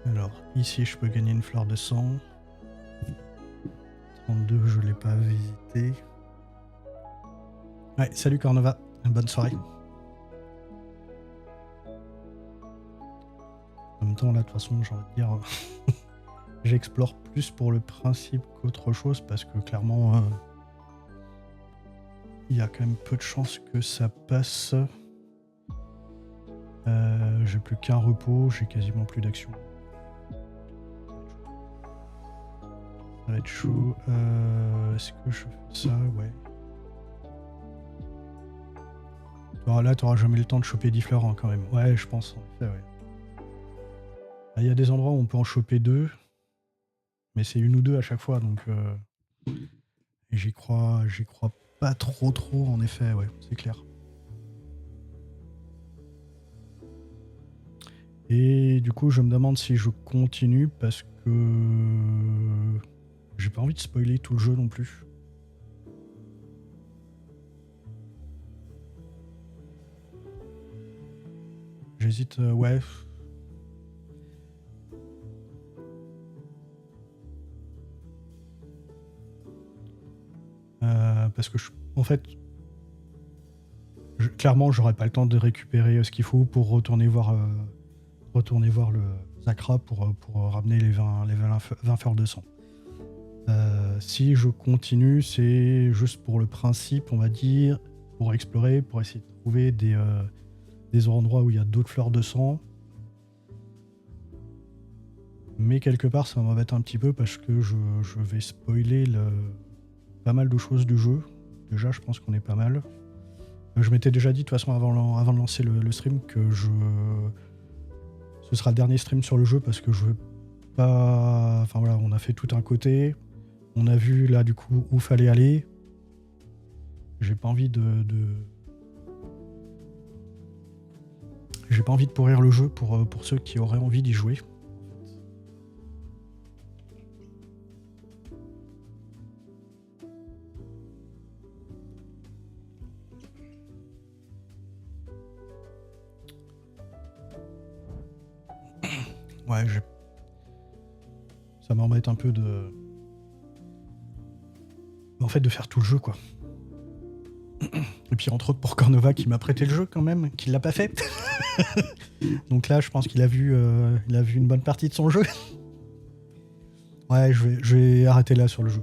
Alors, ici, je peux gagner une fleur de sang. 32, je l'ai pas visité. Ouais, salut Cornova, bonne soirée. En même temps, là, de toute façon, j'ai envie de dire, j'explore plus pour le principe qu'autre chose, parce que clairement, il y a quand même peu de chances que ça passe. J'ai plus qu'un repos, j'ai quasiment plus d'action. Ça va être chaud. Est-ce que je fais ça? Ouais. Là, t'auras jamais le temps de choper 10 fleurs hein, quand même. Ouais, je pense. En effet, ouais. Il y a des endroits où on peut en choper 2, mais c'est 1 ou 2 à chaque fois, donc et j'y crois pas trop en effet, ouais, c'est clair. Et du coup, je me demande si je continue parce que j'ai pas envie de spoiler tout le jeu non plus. J'hésite, ouais. Parce que, en fait, clairement, j'aurais pas le temps de récupérer ce qu'il faut pour retourner voir le Zakra pour ramener les 20 fleurs de sang. Si je continue, c'est juste pour le principe, on va dire, pour explorer, pour essayer de trouver des endroits où il y a d'autres fleurs de sang. Mais quelque part, ça m'embête un petit peu parce que je vais spoiler pas mal de choses du jeu. Déjà, je pense qu'on est pas mal. Je m'étais déjà dit de toute façon avant de lancer le stream que ce sera le dernier stream sur le jeu parce que je veux pas. Enfin voilà, on a fait tout un côté. On a vu là du coup où fallait aller. J'ai pas envie J'ai pas envie de pourrir le jeu pour ceux qui auraient envie d'y jouer. Ouais, ça m'embête un peu en fait de faire tout le jeu quoi. Et puis entre autres pour Cornova qui m'a prêté le jeu quand même, qui l'a pas fait. Donc là je pense qu'il a vu une bonne partie de son jeu. Ouais, je vais arrêter là sur le jeu.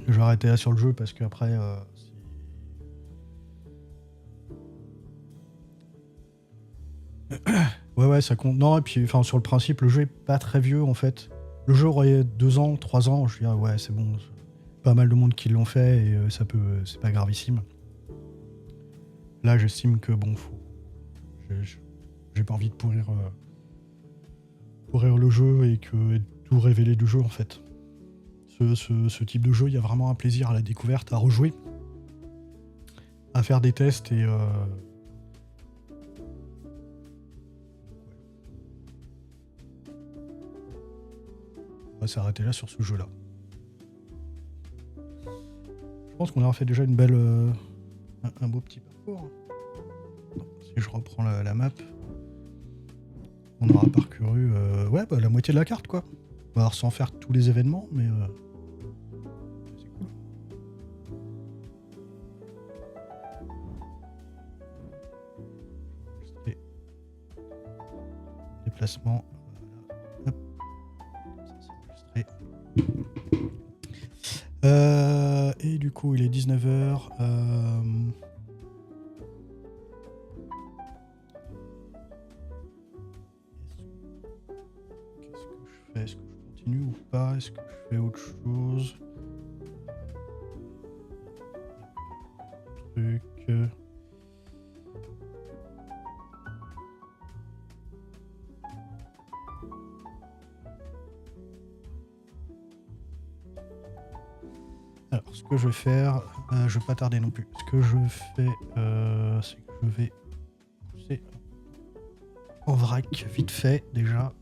Je vais arrêter là sur le jeu parce qu'après ouais, ça compte. Non, et puis enfin sur le principe, le jeu est pas très vieux en fait. Le jeu aurait 2 ans, 3 ans, je dirais ouais, c'est bon. Pas mal de monde qui l'ont fait et c'est pas gravissime. Là, j'estime que bon, j'ai pas envie de pourrir le jeu et de tout révéler du jeu en fait. Ce type de jeu, il y a vraiment un plaisir à la découverte, à rejouer, à faire des tests et on va s'arrêter là sur ce jeu-là. Je pense qu'on aura fait déjà une belle, un beau petit parcours. Si je reprends la map, on aura parcouru ouais, la moitié de la carte quoi. Alors sans faire tous les événements, mais c'est cool. Et déplacement. Voilà. Hop. Ça, c'est enregistré. Et du coup, il est 19h. Qu'est-ce que je fais? Est-ce que je continue ou pas? Est-ce que je fais autre chose? Truc. Alors, ce que je vais faire, je vais pas tarder non plus. Ce que je fais, c'est que je vais pousser en vrac vite fait déjà.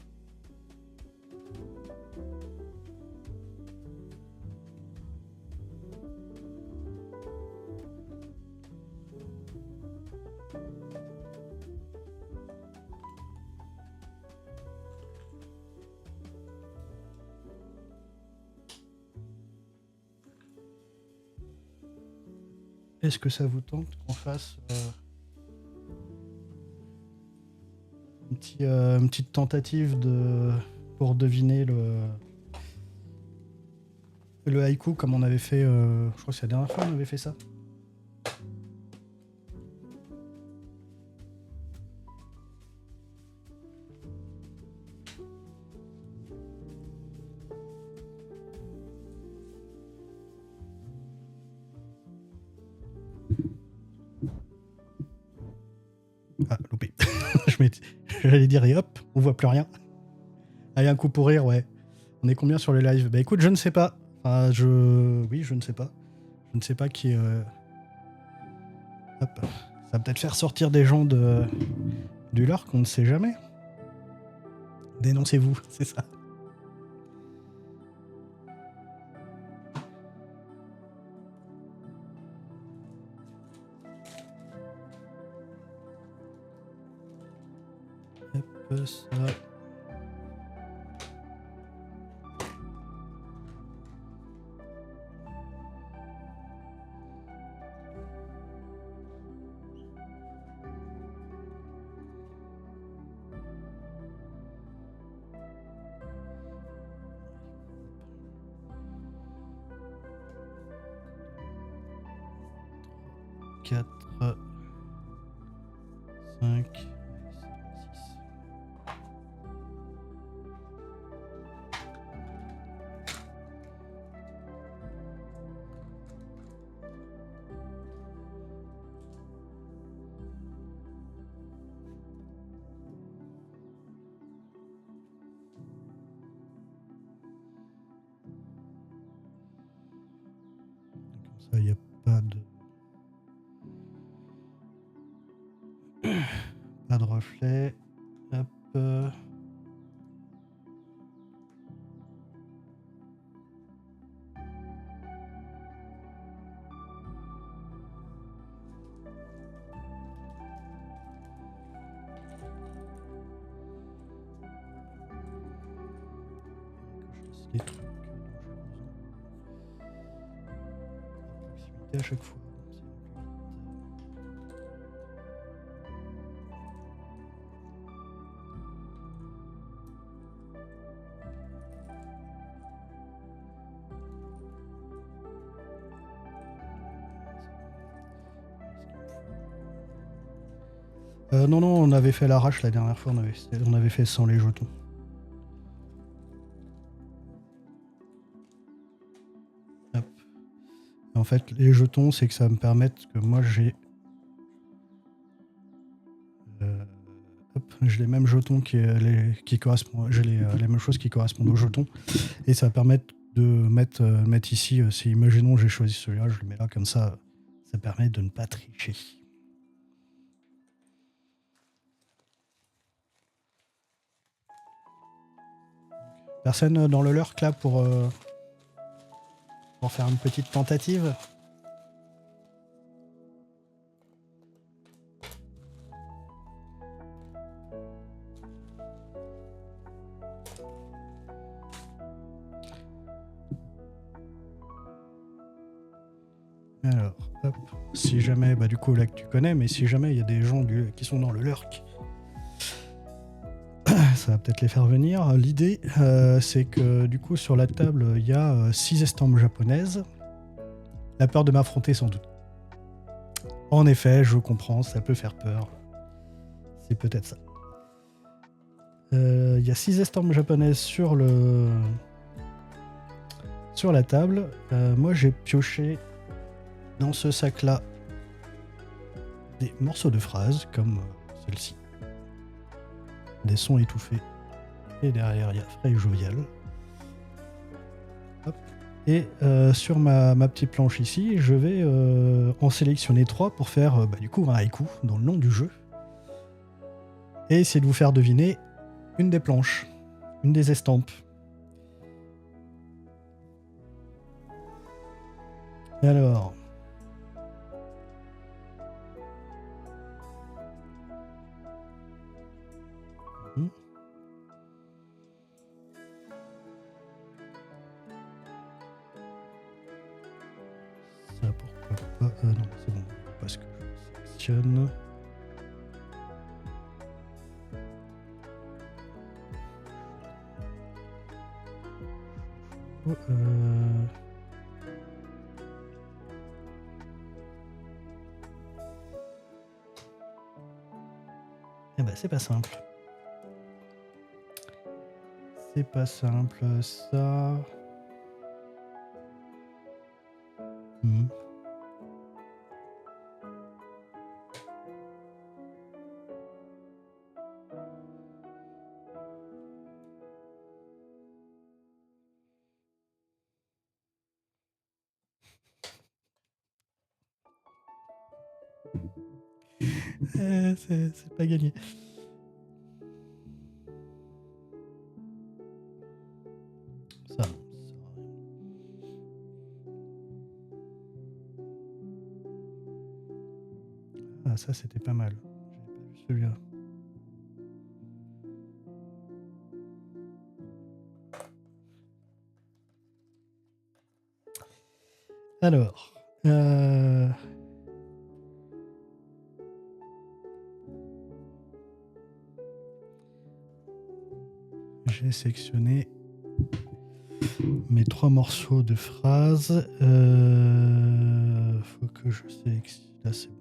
Est-ce que ça vous tente qu'on fasse une petite tentative pour deviner le haïku comme on avait fait, je crois que c'est la dernière fois qu'on avait fait ça. Ah, loupé. J'allais dire et hop, on voit plus rien. Allez, un coup pour rire, ouais. On est combien sur le live? Bah écoute, je ne sais pas. Enfin, oui, je ne sais pas. Je ne sais pas qui est... Hop. Ça va peut-être faire sortir des gens du lore qu'on ne sait jamais. Dénoncez-vous, c'est ça. Hop, ça... 4, 5, 6. ça, il n'y a pas de... Pas de reflet. Hop. Des trucs dont j'ai besoin. À proximité à chaque fois. Non, non, on avait fait à l'arrache la dernière fois, on avait fait sans les jetons. Hop. En fait, les jetons, c'est que ça me permette que moi j'ai... j'ai les mêmes jetons qui correspondent, j'ai les mêmes choses qui correspondent aux jetons, et ça va permettre de mettre ici, si imaginons j'ai choisi celui-là, je le mets là comme ça permet de ne pas tricher. Personne dans le lurk là pour faire une petite tentative? Alors, hop, si jamais, bah du coup là que tu connais, mais si jamais il y a des gens qui sont dans le lurk, ça va peut-être les faire venir. L'idée, c'est que du coup sur la table, il y a 6 estampes japonaises. La peur de m'affronter sans doute. En effet, je comprends, ça peut faire peur. C'est peut-être ça. Il y a 6 estampes japonaises sur la table. Moi, j'ai pioché dans ce sac-là des morceaux de phrases, comme celle-ci. Des sons étouffés. Et derrière, il y a frais et jovial. Hop. Et sur ma petite planche ici, je vais en sélectionner 3 pour faire du coup un haïku dans le nom du jeu. Et essayer de vous faire deviner une des planches, une des estampes. Alors... Ça, pourquoi pas... non, c'est bon, parce que je sélectionne... Eh ben, c'est pas simple. C'est pas simple, ça... c'est pas gagné. Ça. Ah, ça, c'était pas mal. J'avais pas vu celui-là. Alors... j'ai sélectionné mes 3 morceaux de phrases. Faut que je sélectionne... Là, c'est bon.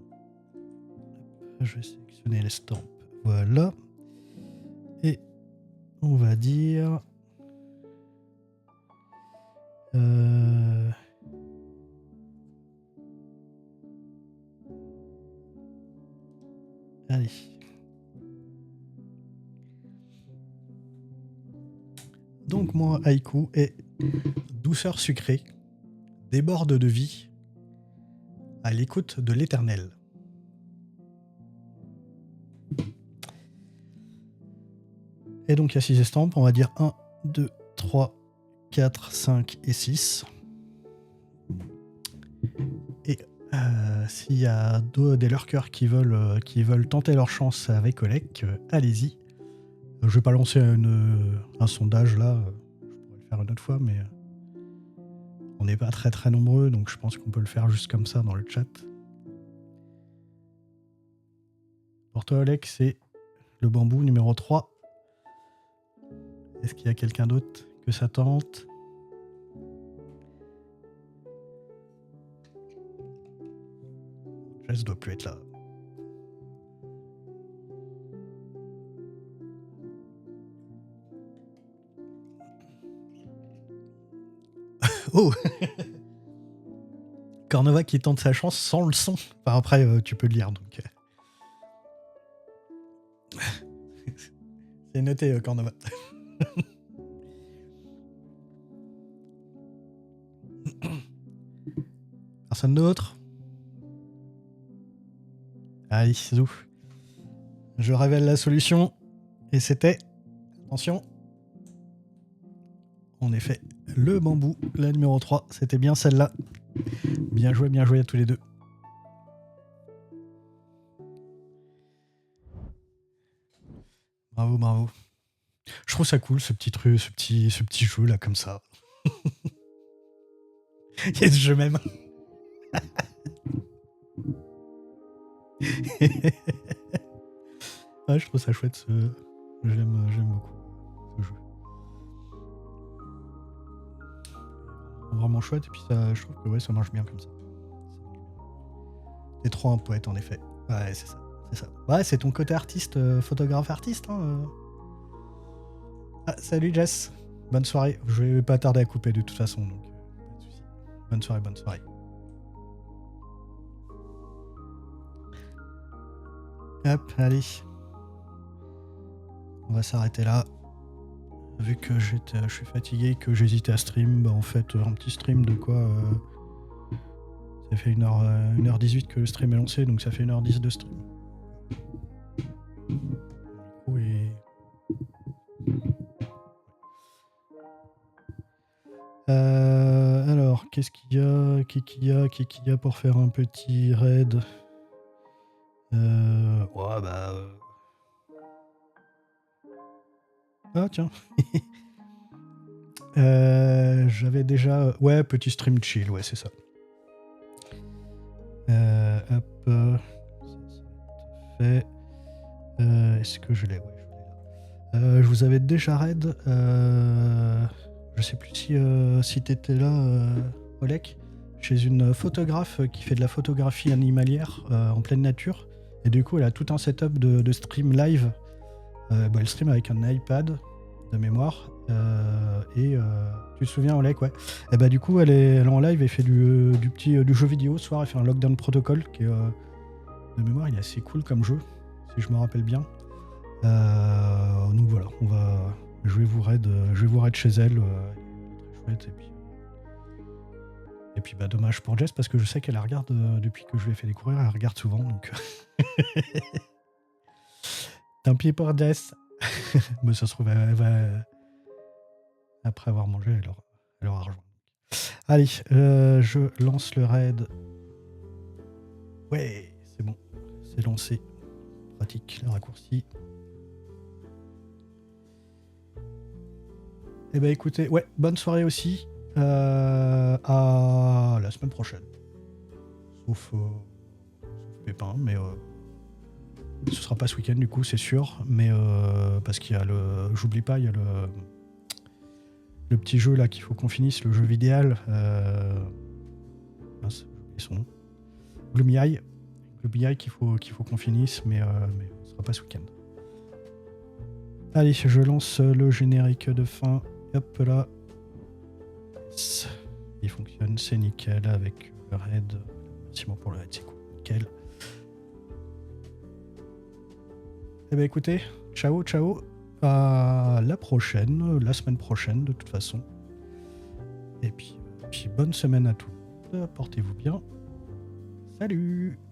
Je vais sélectionner l'estampe. Voilà. Et on va dire... Allez. Donc mon haïku est douceur sucrée, déborde de vie, à l'écoute de l'Éternel. Et donc il y a 6 estampes, on va dire 1, 2, 3, 4, 5 et 6. Et s'il y a des lurkers qui veulent tenter leur chance avec Olek, allez-y. Je vais pas lancer un sondage là, je pourrais le faire une autre fois, mais on n'est pas très très nombreux, donc je pense qu'on peut le faire juste comme ça dans le chat. Pour toi Olek, c'est le bambou numéro 3. Est-ce qu'il y a quelqu'un d'autre que ça tente? Jess doit plus être là. Oh Cornova qui tente sa chance sans le son. Enfin, après, tu peux le lire, donc... C'est noté, Cornova. Personne d'autre? Allez, zou. Je révèle la solution. Et c'était... Attention. En effet, le bambou, la numéro 3. C'était bien celle-là. Bien joué à tous les deux. Bravo, bravo. Je trouve ça cool, ce petit truc, ce petit jeu là, comme ça. Yes, je m'aime. Ouais, je trouve ça chouette. J'aime beaucoup ce jeu. Vraiment chouette. Et puis ça, je trouve que ouais, ça marche bien comme ça. T'es trop un poète en effet. Ouais, c'est ça. Ouais, c'est ton côté artiste, photographe artiste. Hein. Ah, salut Jess. Bonne soirée. Je vais pas tarder à couper de toute façon, donc pas de soucis. Bonne soirée. Hop, allez. On va s'arrêter là. Vu que je suis fatigué, que j'hésitais à stream, bah en fait, un petit stream de quoi ça fait 1h18 que le stream est lancé, donc ça fait 1h10 de stream. Oui. Alors, qu'est-ce qu'il y a? Qui y a pour faire un petit raid? Ouais, bah... Ah, tiens. J'avais déjà... Ouais, petit stream chill, ouais, c'est ça. Hop. Ça va être fait. Est-ce que je l'ai? Ouais, je l'ai là. Je vous avais déjà raid. Je sais plus si t'étais là, Olek, chez une photographe qui fait de la photographie animalière en pleine nature. Et du coup, elle a tout un setup de stream live. Elle stream avec un iPad de mémoire. Tu te souviens, Olek, ouais. Et bah du coup, elle est en live et fait du jeu vidéo ce soir. Elle fait un Lockdown Protocol qui est de mémoire, il est assez cool comme jeu, si je me rappelle bien. Donc voilà, je vais vous raid chez elle. Très chouette. Et puis bah dommage pour Jess parce que je sais qu'elle la regarde depuis que je lui ai fait découvrir, elle regarde souvent donc. Tant pis pour Jess. Mais ça se trouve, elle va... Après avoir mangé, elle aura rejoint. Allez, je lance le raid. Ouais, c'est bon. C'est lancé. Pratique, le raccourci. Eh ben écoutez, ouais, bonne soirée aussi. À la semaine prochaine. Sauf Pépin, mais... ce sera pas ce week-end du coup, c'est sûr. Mais parce qu'il y a le... J'oublie pas, il y a le petit jeu là qu'il faut qu'on finisse, le jeu vidéal. Mince, j'ai oublié son nom. Gloomy Eye qu'il faut qu'on finisse, mais ce sera pas ce week-end. Allez, je lance le générique de fin. Hop là. Il fonctionne, c'est nickel avec le raid. Merci beaucoup pour le raid, c'est cool, nickel. Eh bien écoutez, ciao. À la prochaine, la semaine prochaine de toute façon. Et puis bonne semaine à tous. Portez-vous bien. Salut!